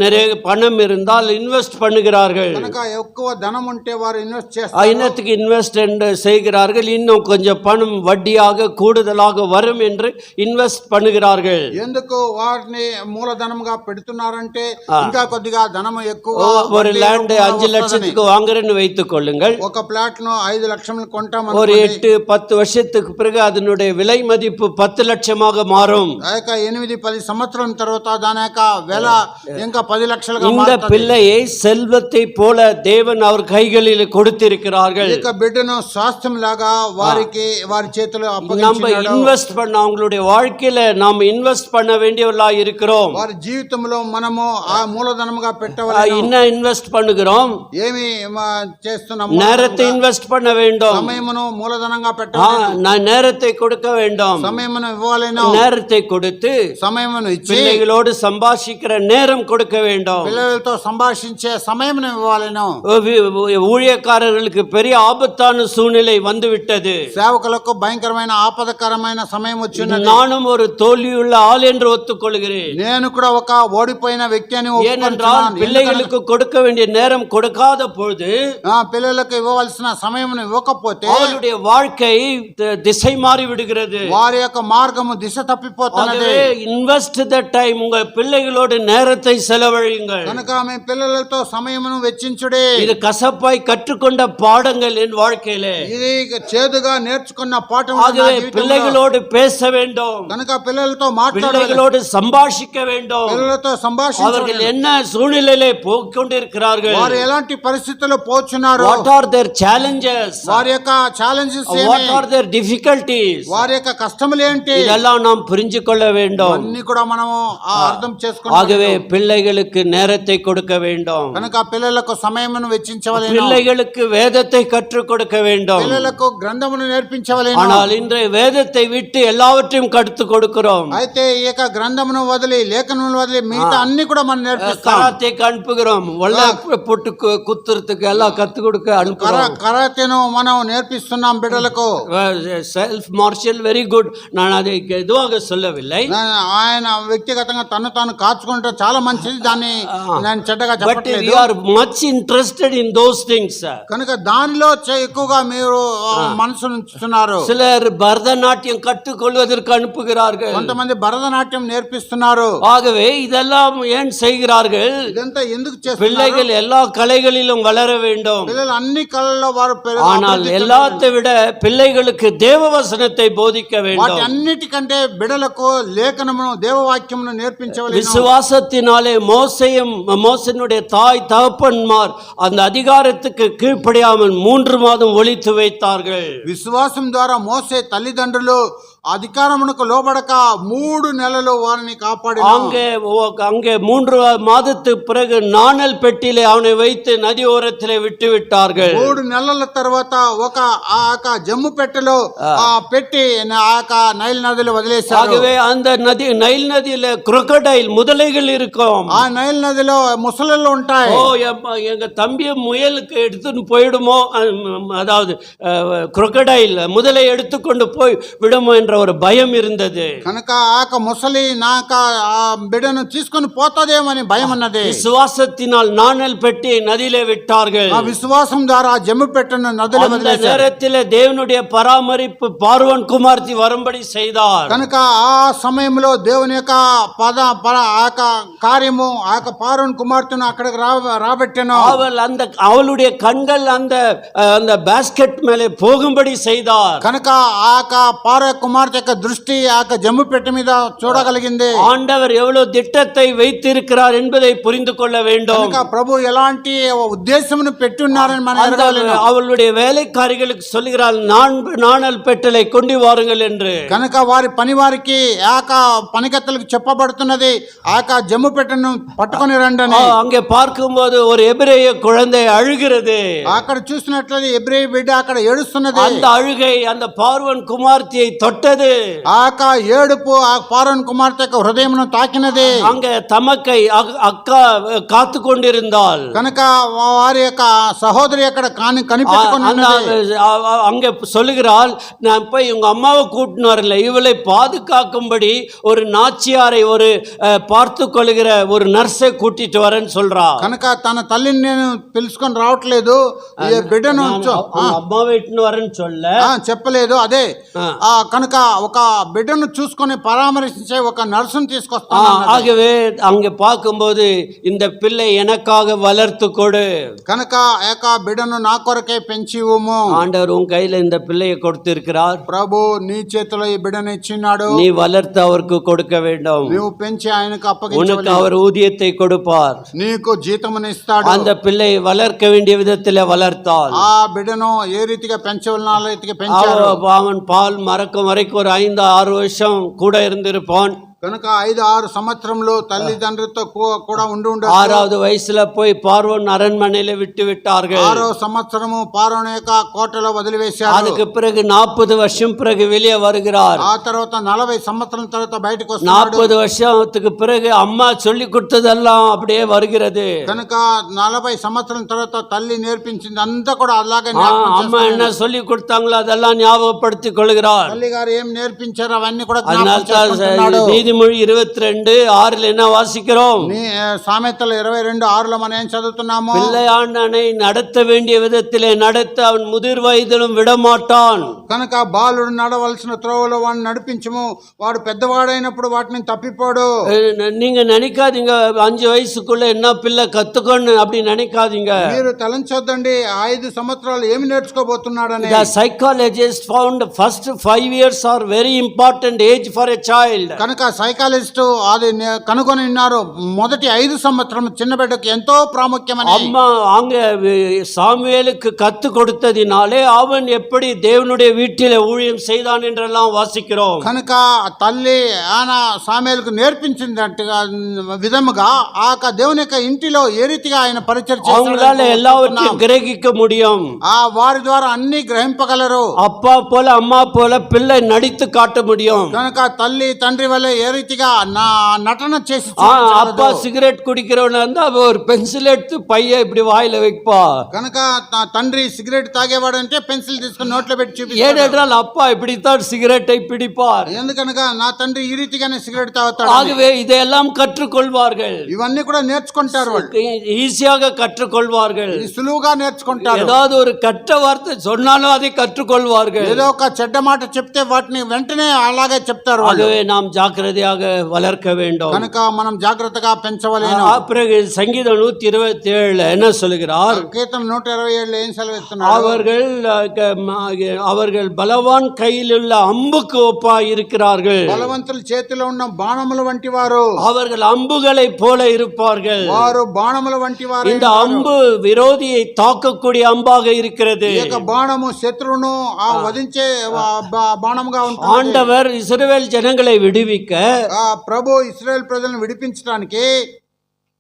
நிறைய பணம் இருந்தால் இன்வெஸ்ட் பண்ணுகிறார்கள். కనుక ఎక్కువ ధనం ఉంటే వారు ఇన్వెస్ట్ చేస్తారు. இன்னத்துக்கு இன்வெஸ்ட் என்று செய்கிறார்கள், இன்னும் கொஞ்சம் பணம் வட்டியாக கூடுதலாக வரும் என்று இன்வெஸ்ட் பண்ணுகிறார்கள். ఎందుకు వారిని మూలధనంగా పెడుతున్నారంటే ఇంకా కొద్దిగా ధనము ఎక్కువ. ஒரு லேண்ட் 5 லட்சத்துக்கு வாங்குறேன்னு வைத்துக் கொள்ளுங்கள். ఒక ప్లాట్ ను 5 లక్షలకు కొంటాం. ஒரு 8-10 வருஷத்துக்கு பிறகு அதனுடைய விலை மதிப்பு 10 லட்சமாக மாறும். ఆ యొక్క 8-10 సంవత్సరాల తర్వాత దాని యొక్క వెల ఇంకా 10 లక్షలుగా இந்த మారుతుంది. பிள்ளையை செல்வத்தை போல தேவன் அவர் கைகளில் கொடுத்திருக்கிறார்கள். ఈ యొక్క బిడ్డను శాస్త్రం లాగా వారికి వారి చేతిలో நம்ம అప్పగించాడు. இன்வெஸ்ட் பண்ண அவங்களுடைய வாழ்க்கையில நாம் இன்வெஸ்ட் பண்ண வேண்டியவர்களா இருக்கிறோம். వారి జీవితంలో మనము ఆ మూలధనముగా పెట్టవలెను. என்ன இன்வெஸ்ட் பண்ணுகிறோம்? ఏమి చేస్తున్నాము? நேரத்தை இன்வெஸ்ட் பண்ண வேண்டும். సమయమును మూలధనంగా పెట్టవలెను. நான் நேரத்தை கொடுக்க வேண்டும். సమయమును ఇవ్వాలెను. நேரத்தை கொடுத்து సమయమును ఇచ్చి பிள்ளைகளோடு சம்பாஷிக்கிற நேரம் கொடுக்க வேண்டும். పిల్లలతో సంభాషించే సమయమును ఇవ్వాలెను. ஊழியக்காரர்களுக்கு பெரிய ஆபத்தான சூழ்நிலை வந்துவிட்டது. సేవకులకు భయంకరమైన ఆపదకరమైన సమయం వచ్చినది. நானும் ஒரு தோல்வியுள்ள ஆள் என்று ஒத்துக்கொள்கிறேன். నేను కూడా ఒక ఓడిపోయిన వ్యక్తి అని ஏனென்றால் ఒప్పుకుంటున్నాను. பிள்ளைகளுக்கு கொடுக்க வேண்டிய நேரம் கொடுக்காத பொழுது పిల్లలకు ఇవ్వవలసిన సమయమును ఇవ్వకపోతే அவருடைய வாழ்க்கை திசை மாறி விடுகிறது. వారి యొక్క మార్గము దిశ తప్పిపోతున్నది. Invest the time. உங்க பிள்ளைகளோடு நேரத்தை செலவழியுங்கள். కనుక మీ పిల్లలతో సమయమును వెచ్చించుడే. இது கசப்பாய் கற்றுக்கொண்ட பாடங்கள் என் வாழ்க்கையிலே. ఇది చేదుగా నేర్చుకున్న పాఠం. ஆகவே பிள்ளைகளோடு பேச வேண்டும், కనుక పిల్లలతో మాట్లాడాలి, பிள்ளைகளோடு சம்பாஷிக்க வேண்டும். పిల్లలతో அவர்கள் సంభాషించాలి. என்ன சூழ்நிலையிலே போய்க்கொண்டிருக்கிறார்கள், వారు ఎలాంటి పరిస్థితుల్లో పోచున్నారు, what are their challenges, వారి యొక్క challenges what are their difficulties, వారి యొక్క కష్టములు ఏంటి, இதெல்லாம் நாம் புரிஞ்சு கொள்ள வேண்டும். అన్ని కూడా మనము అర్థం చేసుకోవాలి. ஆகவே பிள்ளைகளுக்கு நேரத்தை கொடுக்க வேண்டும், కనుక పిల్లలకు సమయమును వెచ్చించవలెను. பிள்ளைகளுக்கு வேதத்தை கற்றுக் கொடுக்க வேண்டும். పిల్లలకు గ్రంథమును నేర్పించవలెను. ஆனால் இன்றைய வேதத்தை விட்டு எல்லாவற்றையும் கற்றுக் கொடுக்கிறோம். అయితే ఈ యొక్క గ్రంథమును వదిలి లేఖనమును వదిలి మిగతా అన్ని కూడా మనం నేర్పిస్తాం. கராத்தேக்கு அனுப்புகிறோம், ஒல்ல போட்டு குத்துறதுக்கு எல்லாம் கத்து கொடுக்க அனுப்புகிறோம். కరాతేను మనం నేర్పిస్తున్నాం బిడ్డలకు. செல்ஃப் மார்ஷல் வெரி குட், நான் அதை எதுவாக சொல்லவில்லை. ఆయన వ్యక్తిగతంగా తను తాను కాచుకుంటే చాలా మంచిది, దాన్ని నేను చెడ్డగా But చెప్పట్లేదు. we are much interested in those things. కనుక దానిలో ఎక్కువగా మీరు మనసు ఉంచుతున్నారు. சிலர் பரதநாட்டியம் கற்றுக்கொள்வதற்கு அனுப்புகிறார்கள். కొంతమంది భరతనాట్యం నేర్పిస్తున్నారు. ஆகவே இதெல்லாம் ஏன் செய்கிறார்கள்? ఇదంతా ఎందుకు చేస్తున్నారు? பிள்ளைகள் எல்லா கலைகளிலும் வளர வேண்டும். పిల్లలు అన్ని కళల్లో వారు ஆனால் எல்லாத்தை விட பிள்ளைகளுக்கு தேவவசனத்தை போதிக்க వాటి வேண்டும். అన్నిటికంటే బిడలకు లేఖనమును దేవవాక్యమును నేర్పించవలెను. விசுவாசத்தினாலே மோசனுடைய தாய் தகப்பன்மார் அந்த அதிகாரத்துக்கு கீழ்ப்படியாமல் 3 மாதம் ஒளித்து வைத்தார்கள். విశ్వాసం ద్వారా మోసే తల్లిదండ్రులు అధికారమునకు లోబడక 3 నెలలు వారిని కాపాడి அங்கே 3 மாதத்துக்கு பிறகு நாணல் பெட்டியிலே அவனை வைத்து நதி ஓரத்திலே விட்டு விட்டார்கள். 3 నెలల తర్వాత ఒక ఆ జమ్ము పెట్టెలో పెట్టి ఆ నైల్ నదిలో వదిలేశారు. ஆகவே அந்த நைல் நதியில crocodile முதலைகள் இருக்கும். ఆ నైల్ నదిలో ముసలలు ఉంటాయి. எங்க தம்பிய முயலுக்கு எடுத்துன்னு போயிடுமோ, அதாவது crocodile முதலை எடுத்துக்கொண்டு போய் விடுமோ என்ற ஒரு பயம் இருந்தது. కనుక ఆ ముసలి నాక బిడ్డను తీసుకొని పోతదేమని భయం ఉన్నది. விசுவாசத்தினால் நாணல் பெட்டி நதியிலே விட்டார்கள். ఆ విశ్వాసం ద్వారా జమ్ము పెట్టెను నదిలో அந்த వదిలేశారు. நேரத்திலே தேவனுடைய பராமரிப்பு பார்வோன் குமார்த்தி வரும்படி செய்தார். కనుక ఆ సమయంలో దేవుని యొక్క కార్యము ఆ యొక్క పారోన్ కుమార్తెను అక్కడికి రాబెట్టెను. அவளுடைய கண்கள் அந்த பாஸ்கெட் மேலே போகும்படி செய்தார். కనుక ఆ పారో కుమార్తె కుమార్తె యొక్క దృష్టి ఆ యొక్క జమ్ము పెట్టె మీద చూడగలిగింది. ஆண்டவர் எவ்வளவு திட்டத்தை வைத்திருக்கிறார் என்பதை புரிந்து கொள்ள வேண்டும். కనుక ప్రభు ఎలాంటి ఉద్దేశమును పెట్టి ఉన్నారని మనం ఎరగాలి. அவளுடைய வேலைக்காரிகளுக்கு சொல்லுகிறாள், நாணல் பெட்டலை கொண்டு வாருங்கள் என்று. కనుక వారి పని వారికి ఆ యొక్క పనికత్తలకు చెప్పబడుతున్నది, ఆ యొక్క జమ్ము పెట్టెను పట్టుకొని రండి అని. அங்கே பார்க்கும்போது ஒரு எபிரேய குழந்தை அழுகிறது. అక్కడ చూసినట్లయితే ఎబ్రేయ బిడ్డ అక్కడ ఏడుస్తున్నది. அந்த అழுகை அந்த பார்வன் குமார்த்தியை தொட்டது. ఆ యొక్క ఏడుపు ఆ పారోన్ కుమార్తె యొక్క హృదయమును తాకినది. அங்க தமக்கை அக்கா காத்து கொண்டிருந்தாள். కనుక వారి యొక్క సహోదరి అక్కడ కనిపెట్టుకొని அங்க சொல்லுகிறாள், நான் போய் உங்க அம்மாவை கூட்டினு வரல, இவளை பாதுகாக்கும்படி ஒரு நாச்சியாரை ஒரு பார்த்து கொள்கிற ஒரு நர்ஸை கூட்டிட்டு வரேன்னு சொல்றா. కనుక తన తల్లిని నేను పిలుచుకొని రావట్లేదు, ఈ బిడ్డను అమ్మాவை ఇట్ను வரேன்னு சொல்ல చెప్పలేదు. అదే కనుక ఒక బిడ్డను చూసుకొని పరామర్శించే ఒక నర్సును తీసుకొస్తాను. ஆகவே அங்க பார்க்கும்போது இந்த பிள்ளை எனக்காக வளர்த்து கொடு, కనుక ఏక బిడ్డను నా కొరకే పెంచి ఇవ్వుము. ஆண்டவர் உன் கையில இந்த பிள்ளையை கொடுத்திருக்கிறார். ప్రభు నీ చేతిలో ఈ బిడ్డను ఇచ్చినాడు, நீ வளர்த்து அவருக்கு கொடுக்க வேண்டும். నువ్వు పెంచి ఆయనకు உனக்கு అప్పగించవాలి, அவர் ஊதியத்தை கொடுப்பார். నీకు జీతమును ఇస్తాడు. அந்த பிள்ளை வளர்க்க வேண்டிய விதத்தில் வளர்த்தால் ఆ బిడ్డను ఏ రీతిగా పెంచవలనో ఆ రీతిగా పెంచాడు. அவன் பால் மறக்கும் வரைக்கும் ஒரு 5-6 வருஷம் கூட இருந்திருப்பான். కనుక 5-6 సంవత్సరంలో తల్లిదండ్రులతో కూడా ఉండి ఉండదు. 6வது வயசுல போய் பார்வோன் அரண்மனையில விட்டு விட்டார்கள். 6వ సంవత్సరము పారోను యొక్క కోటలో వదిలివేశారు. அதுக்கு பிறகு 40 வருஷம் பிறகு வெளியே வருகிறார். ఆ తర్వాత 40 సంవత్సరాల తర్వాత బయటకు వస్తున్నాడు. 40 வருஷத்துக்கு பிறகு அம்மா சொல்லி கொடுத்ததெல்லாம் அப்படியே வருகிறது. కనుక 40 సంవత్సరాల తర్వాత తల్లి నేర్పించింది అంతా కూడా అలాగే அம்மா என்ன சொல்லி கொடுத்தாங்களோ அதெல்லாம் ஞாபகப்படுத்திக் கொள்கிறார். తల్లి గారు ఏం నేర్పించారో అవన్నీ కూడా அதனால நீதிமொழி 22:6 என்ன வாசிக்கிறோம்? సామెతలు 22:6 మనం ఏం చదువుతున్నాము? பிள்ளையாண்டனை நடத்த வேண்டிய விதத்திலே நடத்த அவன் முதிர் வயதிலும் விடமாட்டான். కనుక బాలుడు నడవలసిన త్రోవలో వాడిని నడిపించము, వాడు పెద్దవాడైనప్పుడు వాటిని తప్పిపోడు. நீங்க நினைக்காதீங்க 5 வயசுக்குள்ள என்ன பிள்ளை கத்துக்கணும் அப்படி நினைக்காதீங்க. మీరు తలంచొద్దండి 5 సంవత్సరాలు ఏమి నేర్చుకోబోతున్నాడని. The psychologist found first 5 years are very important age for a child. కనుక సైకాలజిస్ట్ అది కనుగొని ఉన్నారు, మొదటి 5 సంవత్సరం చిన్న బిడ్డకు ఎంతో ప్రాముఖ్యమని. அம்மா அங்க சாமுவேலுக்கு கத்து கொடுத்ததினாலே அவன் எப்படி தேவனுடைய வீட்டிலே ஊழியம் செய்தான் என்றெல்லாம் வாசிக்கிறோம். కనుక తల్లి ఆయన సాముయేలుకు నేర్పించినట్టుగా విధముగా ఆ దేవుని యొక్క ఇంటిలో ఏ రీతిగా ఆయన పరిచయం చేశాడు. அவங்களால எல்லாவற்றையும் கிரகிக்க முடியும். వారి ద్వారా అన్ని గ్రహింపగలరు. அப்பா போல அம்மா போல பிள்ளை நடித்து காட்ட முடியும். కనుక తల్లి తండ్రి వల్ల ఏ రీతిగా నటన చేసి அப்பா சிகரெட் குடிக்கிறவன இருந்தா ஒரு பென்சில் எடுத்து பைய இப்படி வாயில வைப்பா. కనుక తండ్రి సిగరెట్ తాగేవాడు అంటే పెన్సిల్ తీసుకుని నోట్లో పెట్టి చూపిస్తాడు. ஏனென்றால் அப்பா இப்படித்தான் சிகரெட்டை பிடிப்பார். ఎందుకనగా నా తండ్రి ఈ రీతిగానే సిగరెట్ తాగుతాడు. ஆகவே இதையெல்லாம் కற்றுకొల్వాர்கள். ఇవన్నీ కూడా నేర్చుకుంటారు, వాళ్ళు ஈஸியாக கற்றுக்கொள்வார்கள். సులువుగా నేర్చుకుంటారు. ஏதாவது ஒரு கெட்ட வார்த்தை சொன்னாலும் அதை கற்றுக்கொள்வார்கள். ఏదో ఒక చెడ్డ మాట చెప్తే వాటిని వెంటనే అలాగే చెప్తారు. ஆகவே நாம் ஜாக்கிரதையாக வளர்க்க வேண்டும். కనుక మనం జాగ్రత్తగా పెంచవలేను. பிறகு சங்கீதம் 127 என்ன சொல்கிறார்? కీర్తన 127 ఏం సెలవిస్తున్నారు? அவர்கள் பலவான் கையில் உள்ள அம்புக்கு ஒப்பாய் இருக்கிறார்கள். బలవంతుల చేతిలో ఉన్న బాణముల వంటి వారు. அவர்கள் அம்புகளை போல இருப்பார்கள். వారు బాణముల వంటి వారు. இந்த அம்பு விரோதியை தாக்கக்கூடிய அம்பாக இருக்கிறது. ఈ బాణము శత్రువును వధించే బాణముగా ఉంటుంది. ஆண்டவர் இஸ்ரவேல் ஜனங்களை விடுவிக்க ప్రభు ఇశ్రాయేల్ ప్రజలను విడిపించడానికి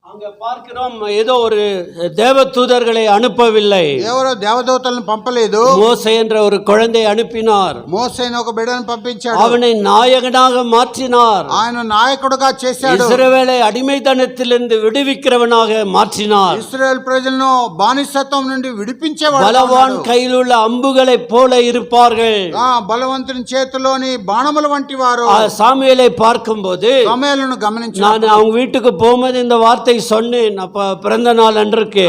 அங்க பார்க்கிறோம், ஏதோ ஒரு தேவதூதர்களை அனுப்பவில்லை. ఎవరో దేవదూతలను పంపలేదు. மோசே என்ற ஒரு குழந்தை அனுப்பினார். మోసేను ఒక బిడ్డను పంపించాడు. அவனை நாயகனாக மாற்றினார். ఆయన నాయకుడుగా చేశాడు. இஸ்ரவேலை అడిமைతనத்திலிருந்து விடுவிக்கிறவனாக மாற்றினார். ఇశ్రాయేల్ ప్రజలను బానిసత్వం నుండి విడిపించేవాడు. பலவான் கையில் உள்ள அம்புகளை போல இருப்பார்கள். బలవంతుని చేతిలోని బాణముల వంటి వారు. சாமுவேலை பார்க்கும்போது సమూయేలును గమనించాను. நான் அவங்க வீட்டுக்கு போகும்போது இந்த வார்த்தை சொன்னேன் அப்ப பிறந்த நாள் அன்றைக்கு.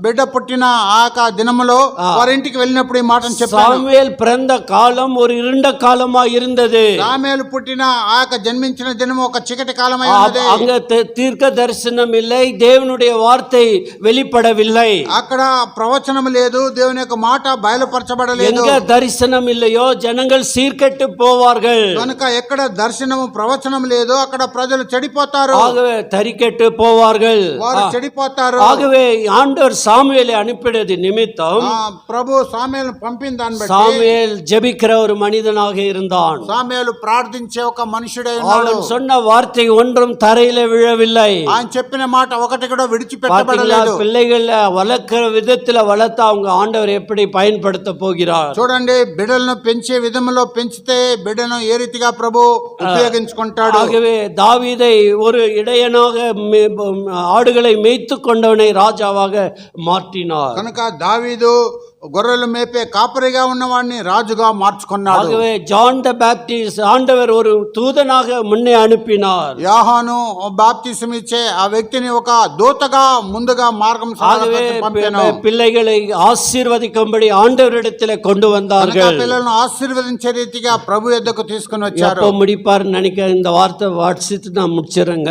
బిడ్డ పుట్టిన ఆ యొక్క దినములో వారి ఇంటికి వెళ్ళినప్పుడు ఈ మాటను చెప్పాను. சாமுவேல் பிறந்த காலம் ஒரு இருண்ட காலமா இருந்தது. సామేలు పుట్టిన ఆ యొక్క జన్మించిన దినము ఒక చీకటి కాలమై ఉన్నది. அங்க தீர்க்க தரிசனம் இல்லை, தேவனுடைய வார்த்தை வெளிப்படவில்லை. అక్కడ ప్రవచనం లేదు, దేవుని యొక్క మాట బయలుపరచబడలేదు. எங்க தரிசனம் இல்லையோ ஜனங்கள் சீர்கெட்டு போவார்கள். కనుక ఎక్కడ దర్శనము ప్రవచనం లేదు అక్కడ ప్రజలు చెడిపోతారు. ஆகவே தரிக்கெட்டு போவார்கள், వారు చెడిపోతారు. ஆகவே ஆண்டவர் சாமுவேலை அனுப்பினது நிமித்தம் ప్రభు సామేలు పంపిన దాన్ని బట్టి சாமுவேல் ஜெபிக்கிற ஒரு மனிதனாக இருந்தான். సామేలు ప్రార్థించే ఒక మనుషుడై ఉన్నాడు. அவன் சொன்ன வார்த்தை ஒன்றும் தரையில விழவில்லை. ఆయన చెప్పిన మాట ఒకటి కూడా విడిచిపెట్టబడలేదు. பிள்ளைகள வளர்க்கிற விதத்துல வளர்த்து அவங்க ஆண்டவர் எப்படி பயன்படுத்த போகிறார். చూడండి, బిడ్డలను పెంచే విధంలో పెంచితే బిడ్డను ఏ రీతిగా ప్రభు ఉపయోగించుకుంటాడు. ஆகவே தாவீதை ஒரு இடையனாக ஆடுகளை மேய்த்து கொண்டவனை ராஜாவாக மாற்றினார். కనుక దావీదు గొర్రెలు మేపే కాపరిగా ఉన్నవాడిని రాజుగా మార్చుకున్నాడు. ஆகவே ஜான் த பாப்டிஸ்ட் ஆண்டவர் ஒரு தூதனாக முன்னே அனுப்பினார். యోహాను బాప్తిసం ఇచ్చే ఆ వ్యక్తిని ఒక దూతగా ముందుగా మార్గం పంపాను. பிள்ளைகளை ஆசீர்வதிக்கும்படி ஆண்டவரிடத்தில் கொண்டு வந்தார்கள். పిల్లలను ఆశీర్వదించే రీతిగా ప్రభు యొద్దకు తీసుకుని వచ్చారు. எப்போ முடிப்பார் நினைக்க இந்த வார்த்தை வாட்சித்து நான் முடிச்சிடுறேங்க.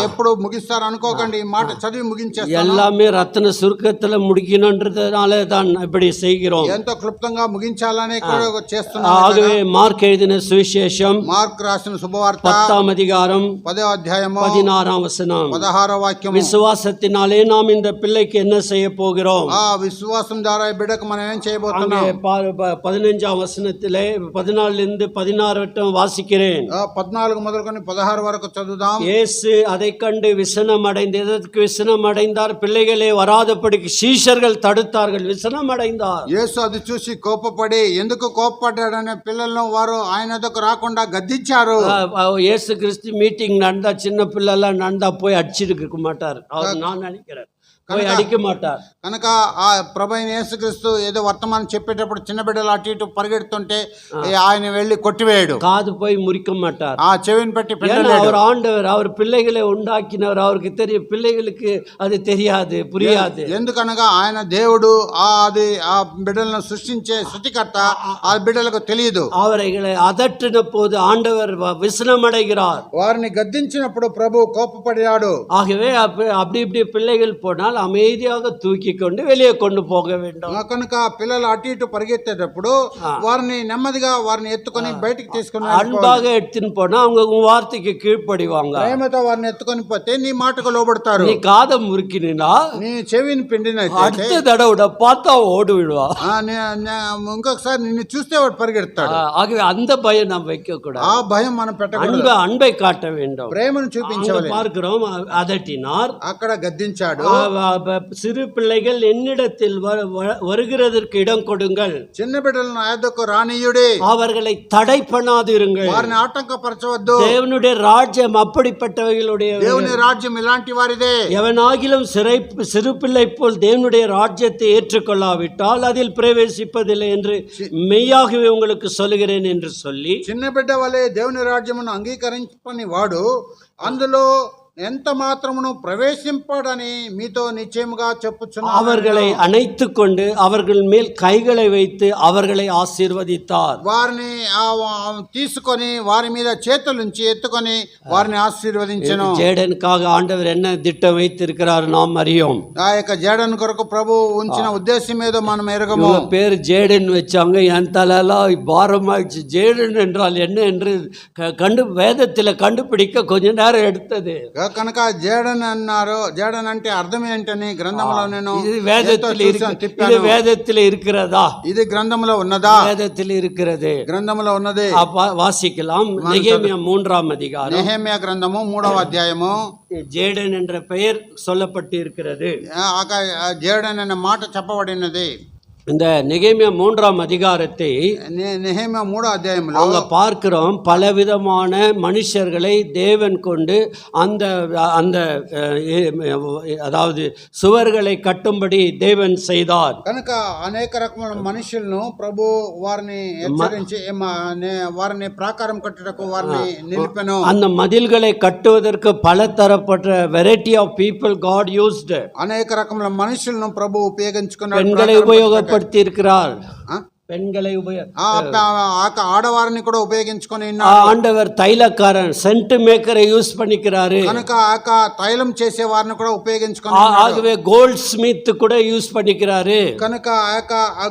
ఎప్పుడు ముగిస్తారు అనుకోకండి, ఈ మాట చదివి ముగించేస్తాను. எல்லாமே ரத்ன சுருக்கத்துல முடிக்கணும்ன்றதுனால தான் இப்படி செய்கிறோம். ఎంతో క్లుప్తంగా ముగించాలని కూడా చేస్తున్నాం. ஆகவே மார்க் எழுதின சுவிசேஷம், మార్క్ రాసిన శుభవార్త 10వ அதிகாரம் 10వ అధ్యాయము 16వ వచనం. 16వ వాక్యం. விசுவாசத்தினாலே நாம் இந்த பிள்ளைக்கு என்ன செய்ய போகிறோம்? ఆ విశ్వాసం ద్వారా ఈ బిడ్డకు మనం ఏం చేయబోతున్నాం? 15వ వచనத்திலே 14 லிருந்து 16 வரை வாசிக்கிறேன். 14 మొదలుకొని 16 వరకు చదువుదాం. இயேசு அதை கண்டு விசனம் அடைந்து, எதற்கு விசனம் அடைந்தார்? பிள்ளைகளே வராதபடிக்கு சீஷர்கள் தடுத்தார்கள். விசனம் அடைந்தார். యేసు అది చూసి కోపపడి, ఎందుకు కోపపడ్డాడనే పిల్లలను వారు ఆయన దగ్గరకు రాకుండా గద్దించారు. இயேசு கிறிஸ்து மீட்டிங் நடந்தா சின்ன பிள்ளைலாம் நடந்தா போய் அடிச்சிட்டு இருக்க மாட்டார். அவர் நான் நினைக்கிறேன் போய் அடிக்க மாட்டார். కనుక ఆ ప్రభువైన యేసుక్రీస్తు ఏదో వర్తమానం చెప్పేటప్పుడు చిన్న బిడ్డలు అటు ఇటు పరిగెడుతుంటే ఆయన వెళ్ళి కొట్టివేయడు. காது போய் முறிக்க மாட்டார். ఆ చెవిని పెట్టి அவர் ஆண்டவர், அவர் பிள்ளைகளை உண்டாக்கினவர், அவருக்கு தெரியும். பிள்ளைகளுக்கு அது தெரியாது, புரியாது. ఎందుకనగా ఆయన దేవుడు, అది ఆ బిడ్డలను సృష్టించే సృష్టికర్త, ఆ బిడ్డలకు తెలియదు. அவர்களை அதட்டின போது ஆண்டவர் விசனம் அடைகிறார். వారిని గద్దించినప్పుడు ప్రభు కోపపడినాడు. ஆகவே அப்படி இப்படி பிள்ளைகள் போனால் அமைதியாக தூக்கி கொண்டு வெளியே கொண்டு போக வேண்டும். కనుక పిల్లలు అటు ఇటు పరిగెత్తేటప్పుడు వారిని నెమ్మదిగా వారిని ఎత్తుకొని బయటికి తీసుకుని அன்பாக எடுத்துன்னு போனா அவங்க உன் வார்த்தைக்கு கீழ்ப்படிவாங்க. ప్రేమతో వారిని ఎత్తుకొని పోతే నీ మాటకు లోబడతారు. நீ காதை முறுக்கினா, నీ చెవిని పిండినైతే அடுத்த தடவை பார்த்தா ஓடி விடுவா. ఇంకొకసారి నిన్ను చూస్తే వాడు పరిగెడతాడు. ஆகவே அந்த பயம் நாம் வைக்க கூடாது. ఆ భయం మనం పెట్టకూడదు. அன்பை காட்ட வேண்டும். ప్రేమను చూపించాలి. பார்க்கிறோம், அதட்டினார், అక్కడ గద్దించాడు. சிறு பிள்ளைகள் என்னிடத்தில் வருகிறதற்கு இடம் கொடுங்கள். చిన్న బిడ్డలను నా యొద్దకు రానియుడి. அவர்களை தடை பண்ணாதிருங்கள். వారిని ఆటంకపరచవద్దు. தேவனுடைய ராஜ்யம் அப்படிப்பட்டவர்களுடைய. దేవుని రాజ్యం ఇలాంటి వారిదే. எவனாகிலும் சிறு பிள்ளை போல் தேவனுடைய ராஜ்யத்தை ஏற்றுக்கொள்ளாவிட்டால் அதில் பிரவேசிப்பதில்லை என்று மெய்யாகவே உங்களுக்கு சொல்லுகிறேன் என்று சொல்லி, చిన్న బిడ్డ వలె దేవుని రాజ్యమును అంగీకరించని వాడు అందులో ఎంత మాత్రమును ప్రవేశింపడని మీతో నిశ్చయముగా చెప్పుచున్నాను. அவர்களை அணைத்து கொண்டு அவர்கள் மேல் கைகளை வைத்து அவர்களை ஆசீர்வதித்தார். వారిని తీసుకొని వారి మీద చేతులుంచి ఎత్తుకొని వారిని ఆశీర్వదించెను. ஜேடனுக்காக ஆண்டவர் என்ன திட்டம் வைத்திருக்கிறார் நாம் அறியோம். ఆ యొక్క జేడన్ కొరకు ప్రభు ఉంచిన ఉద్దేశం ఏదో మనం ఎరగము. பேர் ஜேடன் வச்சாங்க, என் தலையெல்லாம் பாரமாயிடுச்சு. ஜேடன் என்றால் என்ன என்று வேதத்தில் கண்டுபிடிக்க கொஞ்ச நேரம் எடுத்தது. కనుక జేడన్ అన్నారు. జేడన్ అంటే అర్థం ఏంటని గ్రంథంలో నేను వేదத்தில் இருக்கிறதா? ఇది గ్రంథంలో ఉన్నదా? வேதத்தில் இருக்கிறது. గ్రంథంలో ఉన్నది. வாசிக்கலாம். நெகேமியா 3ஆம் அதிகாரம். நெகேமியா గ్రంథము 3వ అధ్యాయము. ஜேடன் என்ற பெயர் சொல்லப்பட்டு இருக்கிறது. జేడన్ అనే మాట చెప్పబడినది. இந்த நெகேமியா 3ஆம் அதிகாரத்தை நெஹேமியா 3 அத்தியாயంలో அங்க பார்க்கிறோம். பலவிதமான மனுஷர்களை தேவன் கொண்டு அந்த அந்த அதாவது சுவர்களை கட்டும்படி தேவன் செய்தார். కనుక అనేక రకమైన మనుషులను ప్రభు వారిని హెచ్చరించి వారిని ప్రాకారం కట్టుటకు వారిని నిలిపెను. அந்த మదిల్களை కట్టుவதற்கு பலதரப்பட்ட variety of people got used. అనేక రకమైన మనుషులను ప్రభు ఉపయోగించుకున్నాడు. பெண்களை உபயோகப்படுத்தி இருக்கிறார். பெண்களை ఆడవారిని కూడా ఉపయోగించుకొని ஆண்டவர் தைலக்காரன் சென்ட் மேக்கரை யூஸ் பண்ணிக்கிறாரு. కనుక తైలం చేసే వారిని కూడా ఉపయోగించుకొని ஆகவே கோல்ட் ஸ்மித் கூட யூஸ் பண்ணிக்கிறாரு. కనుక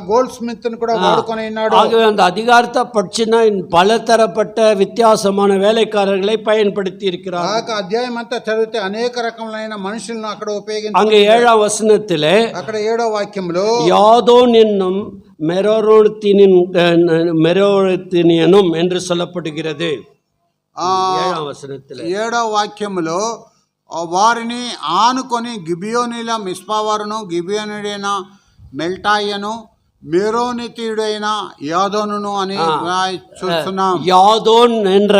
గోల్డ్ స్మిత్ ని కూడా వాడుకొని ఉన్నాడు. ஆகவே அந்த அதிகாரத்தை படிச்சுனா பலதரப்பட்ட வித்தியாசமான வேலைக்காரர்களை பயன்படுத்தி இருக்கிறார். అధ్యాయం అంతా చదివితే అనేక రకములైన మనుషులను అక్కడ ఉపయోగించి அங்கே 7ஆம் வசனத்திலே అక్కడ 7వ వాక్యంలో யாதோன் என்னும் மெரோத்தினியனும் என்று சொல்லப்படுகிறது. 7ஆம் வசனத்தில் 7వ వాక్యములో వారిని ఆనుకొని గిబియోనీల మిస్పావారును గిబియోనుడైన మెల్టాయను மெரோனித்தியுடையன யாதோனு అని చూస్తున్నాం. யாதோன் என்ற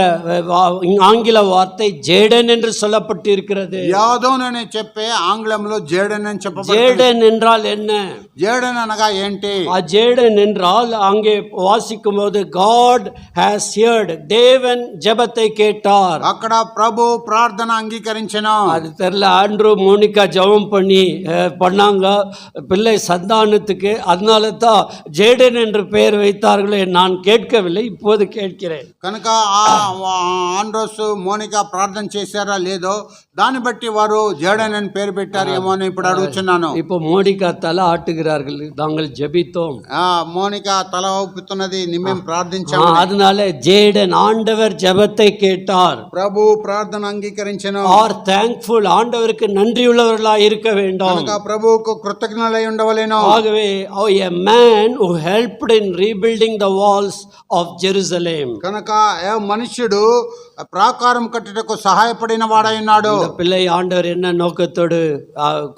ஆங்கில வார்த்தை ஜேடன் என்று சொல்லப்பட்டு இருக்கிறது. యాదోన్ అని చెప్పే ఆంగ్లంలో జేడన్ అని చెప్పబడింది. ஜேடன் என்றால் என்ன? జేడన్ అనగా ఏంటి? ఆ ஜேடன் என்றால் அங்கே வாசிக்கும் போது God has heard, தேவன் ஜெபத்தை கேட்டார். అక్కడ ప్రభు ప్రార్థన అంగీకరించెను. அது தெரியல, ஆண்ட்ரூ மோனிகா ஜெபம் பண்ணாங்க பிள்ளை சந்தானத்துக்கு, அதனால ஜேடன் என்று பெயர் வைத்தார்களே, நான் கேட்கவில்லை, இப்போது கேட்கிறேன். కనుక ఆండ్రోస్ మోనికా ప్రార్థన చేశారా లేదో దాన్ని బట్టి వారు జేడన్ అని పేరు పెట్టారేమో అని ఇప్పుడు అడుగుతున్నాను. இப்போ மோனிகா தலை ஆட்டுகிறார்கள், நாங்கள் ஜெபித்தோம். మోనికా తల ఊపుతున్నది, మేము ప్రార్థించాము. அதனால ஜேடன் ஆண்டவர் ஜெபத்தை கேட்டார், ప్రభు ప్రార్థన అంగీకరించెను. ஆர் தேங்க்ஃபுல், ஆண்டவருக்கு நன்றியுள்ளவர்களாய் இருக்க வேண்டும். కనుక ప్రభువుకు కృతజ్ఞులై ఉండవలెను. ஆகவே a man who helped in rebuilding the walls of Jerusalem. కనుక మనుష్యుడు ప్రాకారం కట్టుటకు సహాయపడిన వాడై ఉన్నాడు. పిల్లై ఆండவர் என்ன నోకతోడు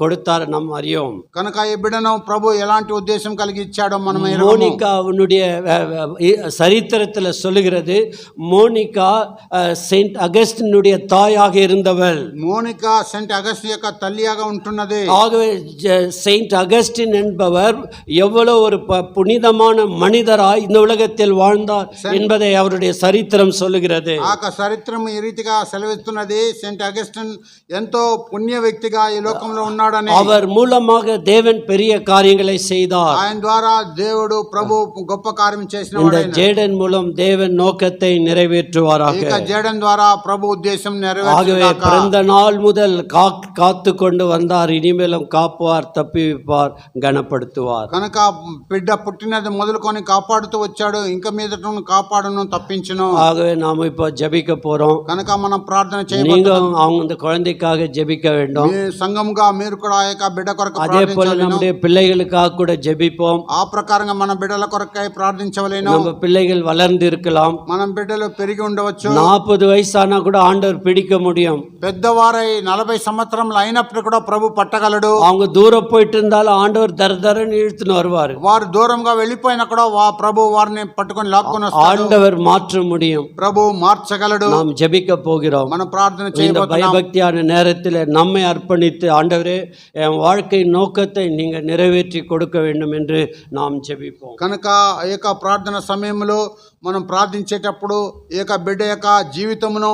கொடுத்தார் நாம் அறியோம். కనుక ఈ బిడ్డను ప్రభు ఎలాంటి ఉద్దేశం కలిగి ఇచ్చాడో మనం ఎరుగుము. மோனிகா உன்னுடைய சரித்திரத்தில் சொல்லுகிறது, மோனிகா செயின்ட் அகஸ்டினுடைய தாயாக இருந்தவள். மோனிகா செயின்ட் அகஸ்டின் యొక్క తల్లిగా ఉంటున్నది. ஆகவே செயின்ட் அகஸ்டின் என்பவர் எவ்வளவு ஒரு புனிதமான மனிதராய் இந்த உலகத்தில் வாழ்ந்தார் என்பதை அவருடைய சரித்திரம் சொல்லுகிறது. చరిత్రం ఈ రీతిగా సెలవిస్తున్నది, సెయింట్ అగస్టిన్ ఎంతో పుణ్య వ్యక్తిగా ఈ లోకంలో ఉన్నాడని. அவர் மூலமாக தேவன் பெரிய காரியங்களை செய்தார். ఆయన ద్వారా దేవుడు ప్రభు గొప్ప కార్యం చేసినాడు. இந்த ஜேடன் மூலம் தேவன் நோக்கத்தை நிறைவேற்றுவாராக. ఇక జేడన్ ద్వారా ప్రభు ఉద్దేశం నెరవేరుగాక. ஆகவே பிறந்த நாள் முதல் காத்து கொண்டு வந்தார், இனிமேலும் காப்பார், தப்பிப்பார், கனப்படுத்துவார். కనుక బిడ్డ పుట్టినది మొదలుకొని కాపాడుతూ వచ్చాడు, ఇంకా మీదట కాపాడును, తప్పించును. ஆகவே நாம் இப்போ ஜெபிக்க போறோம். కనుక మనం ప్రార్థన நீங்க அவங்க இந்த குழந்தைக்காக ஜெபிக்க வேண்டும். సంఘంగా మీరు కూడా ఆ యొక్క బిడ్డ కొరకు அதே போல நம்முடைய பிள்ளைகளுக்காக கூட ஜெபிப்போம். ఆ ప్రకారంగా మన బిడ్డల కొరకై ప్రార్థించవలెను. நம்ம பிள்ளைகள் வளர்ந்து இருக்கலாம், మనం బిడ్డలు పెరిగి ఉండవచ్చు. 40 వయసానా కూడా ஆண்டவர் பிடிக்க முடியும். పెద్దవారై 40 సంవత్సరములు అయినప్పుడు కూడా ప్రభు పట్టగలడు. அவங்க தூரம் போயிட்டு இருந்தாலும் ఆండவர் దరదరని ఇழுతును வருவார். వారు దూరంగా వెళ్ళిపోయినా కూడా ప్రభు వారిని పట్టుకొని లాక్కొని వస్తాడు. ஆண்டவர் மாற்ற முடியும், ప్రభు మార్చగలడు. நாம் ஜெபிக்க போகிறோம். మనం ప్రార్థన இந்த చేయబోతున్నాం. பயபக்தியான நேரத்தில் நம்மை அர்ப்பணித்து, ஆண்டவரே என் வாழ்க்கை நோக்கத்தை நீங்க நிறைவேற்றி கொடுக்க வேண்டும் என்று நாம் ஜெபிப்போம். కనుక ఈ యొక్క ప్రార్థన సమయంలో మనం ప్రార్థించేటప్పుడు ఈ యొక్క బిడ్డ యొక్క జీవితమును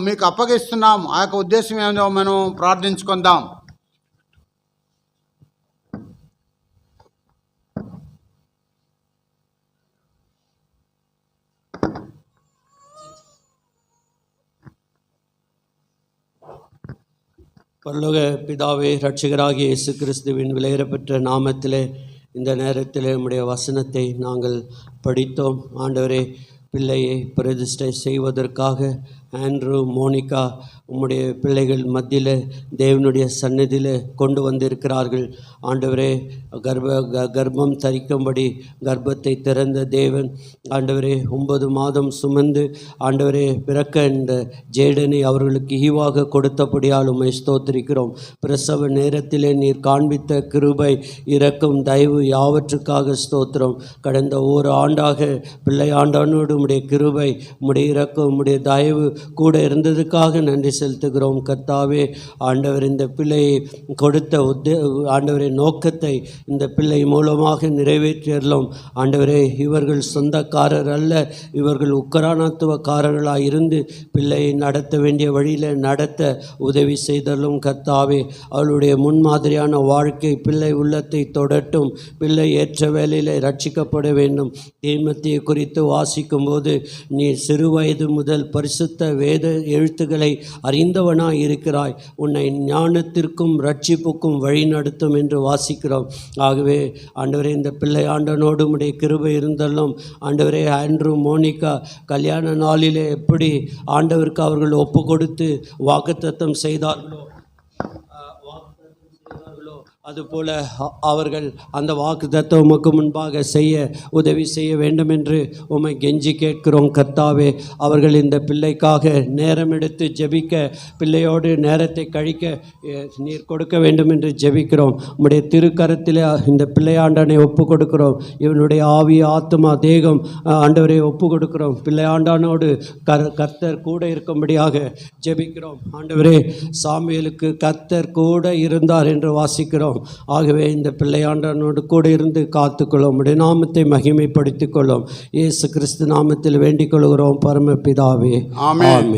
మీకు అప్పగిస్తున్నాం. ఆ యొక్క ఉద్దేశం ఏమిటో మనం ప్రార్థించుకుందాం. பரலோக பிதாவே, இரட்சகராகிய இயேசு கிறிஸ்துவின் விலையேறப்பெற்ற நாமத்திலே இந்த நேரத்தில் நம்முடைய வசனத்தை நாங்கள் படித்தோம். ஆண்டவரே, பிள்ளையை பிரதிஷ்டை செய்வதற்காக ஆண்ட்ரூ, மோனிகா உம்முடைய பிள்ளைகள் மத்தியில் தேவனுடைய சந்நிதியில் கொண்டு வந்திருக்கிறார்கள். ஆண்டவரே, கர்ப்பம் தரிக்கும்படி கர்ப்பத்தை திறந்த தேவன், ஆண்டவரே 9 மாதம் சுமந்து ஆண்டவரே பிறக்க இந்த ஜேடனை அவர்களுக்கு ஈவாக கொடுத்தபடியால் உம்மை ஸ்தோத்திரிக்கிறோம். பிரசவ நேரத்திலே நீர் காண்பித்த கிருபை, இரக்கம், தயவு யாவற்றுக்காக ஸ்தோத்திரம். கடந்த ஒரு ஆண்டாக பிள்ளை ஆண்டானோடு உம்முடைய கிருபை, உம்முடைய இரக்கம், உம்முடைய தயவு கூட இருந்ததுக்காக நன்றி செலுத்துகிறோம். கர்த்தாவே, ஆண்டவர் இந்த பிள்ளையை கொடுத்த ஆண்டவரே நோக்கத்தை இந்த பிள்ளை மூலமாக நிறைவேற்றியறலும். ஆண்டவரே, இவர்கள் சொந்தக்காரர் அல்ல, இவர்கள் உக்கரானத்துவக்காரர்களாக இருந்து பிள்ளையை நடத்த வேண்டிய வழியில் நடத்த உதவி செய்தலும். கர்த்தாவே, அவளுடைய முன்மாதிரியான வாழ்க்கை பிள்ளை உள்ளத்தை தொடட்டும். பிள்ளை ஏற்ற வேலையில் ரட்சிக்கப்பட வேண்டும். தீமத்தியை குறித்து வாசிக்கும் போது நீ சிறு வயது முதல் பரிசுத்த வேத எழுத்துக்களை அறிந்தவனாய் இருக்கிறாய், உன்னை ஞானத்திற்கும் ரட்சிப்புக்கும் வழி நடத்தும் என்று வாசிக்கிறோம். ஆகவே ஆண்டவரே, இந்த பிள்ளை ஆண்டனோடு உம்முடைய கிருபை இருந்தாலும் ஆண்டவரே, ஆண்ட்ரூ, மோனிகா கல்யாண நாளிலே எப்படி ஆண்டவருக்கு அவர்கள் ஒப்பு கொடுத்து வாக்குத்தத்தம் செய்தார்களோ அதுபோல அவர்கள் அந்த வாக்குத்தத்தம் உமக்கு முன்பாக செய்ய உதவி செய்ய வேண்டும் என்று உம்மை கெஞ்சி கேட்கிறோம். கர்த்தாவே, அவர்கள் இந்த பிள்ளைக்காக நேரம் எடுத்து ஜெபிக்க, பிள்ளையோடு நேரத்தை கழிக்க நீர் கொடுக்க வேண்டும் என்று ஜெபிக்கிறோம். உம்முடைய திருக்கரத்தில் இந்த பிள்ளையாண்டனை ஒப்பு கொடுக்கிறோம். இவனுடைய ஆவி, ஆத்மா, தேகம் ஆண்டவரை ஒப்பு கொடுக்கிறோம். பிள்ளையாண்டானோடு கர்த்தர் கூட இருக்கும்படியாக ஜெபிக்கிறோம். ஆண்டவரே, சாமுவேலுக்கு கர்த்தர் கூட இருந்தார் என்று வாசிக்கிறோம். ஆகவே இந்த பிள்ளையாண்டனோடு கூட இருந்து காத்துக்கொள்ளும். உம்முடைய நாமத்தை மகிமைப்படுத்திக் கொள்ளும். இயேசு கிறிஸ்து நாமத்தில் வேண்டிக் கொள்கிறோம் பரமபிதாவே, ஆமென்.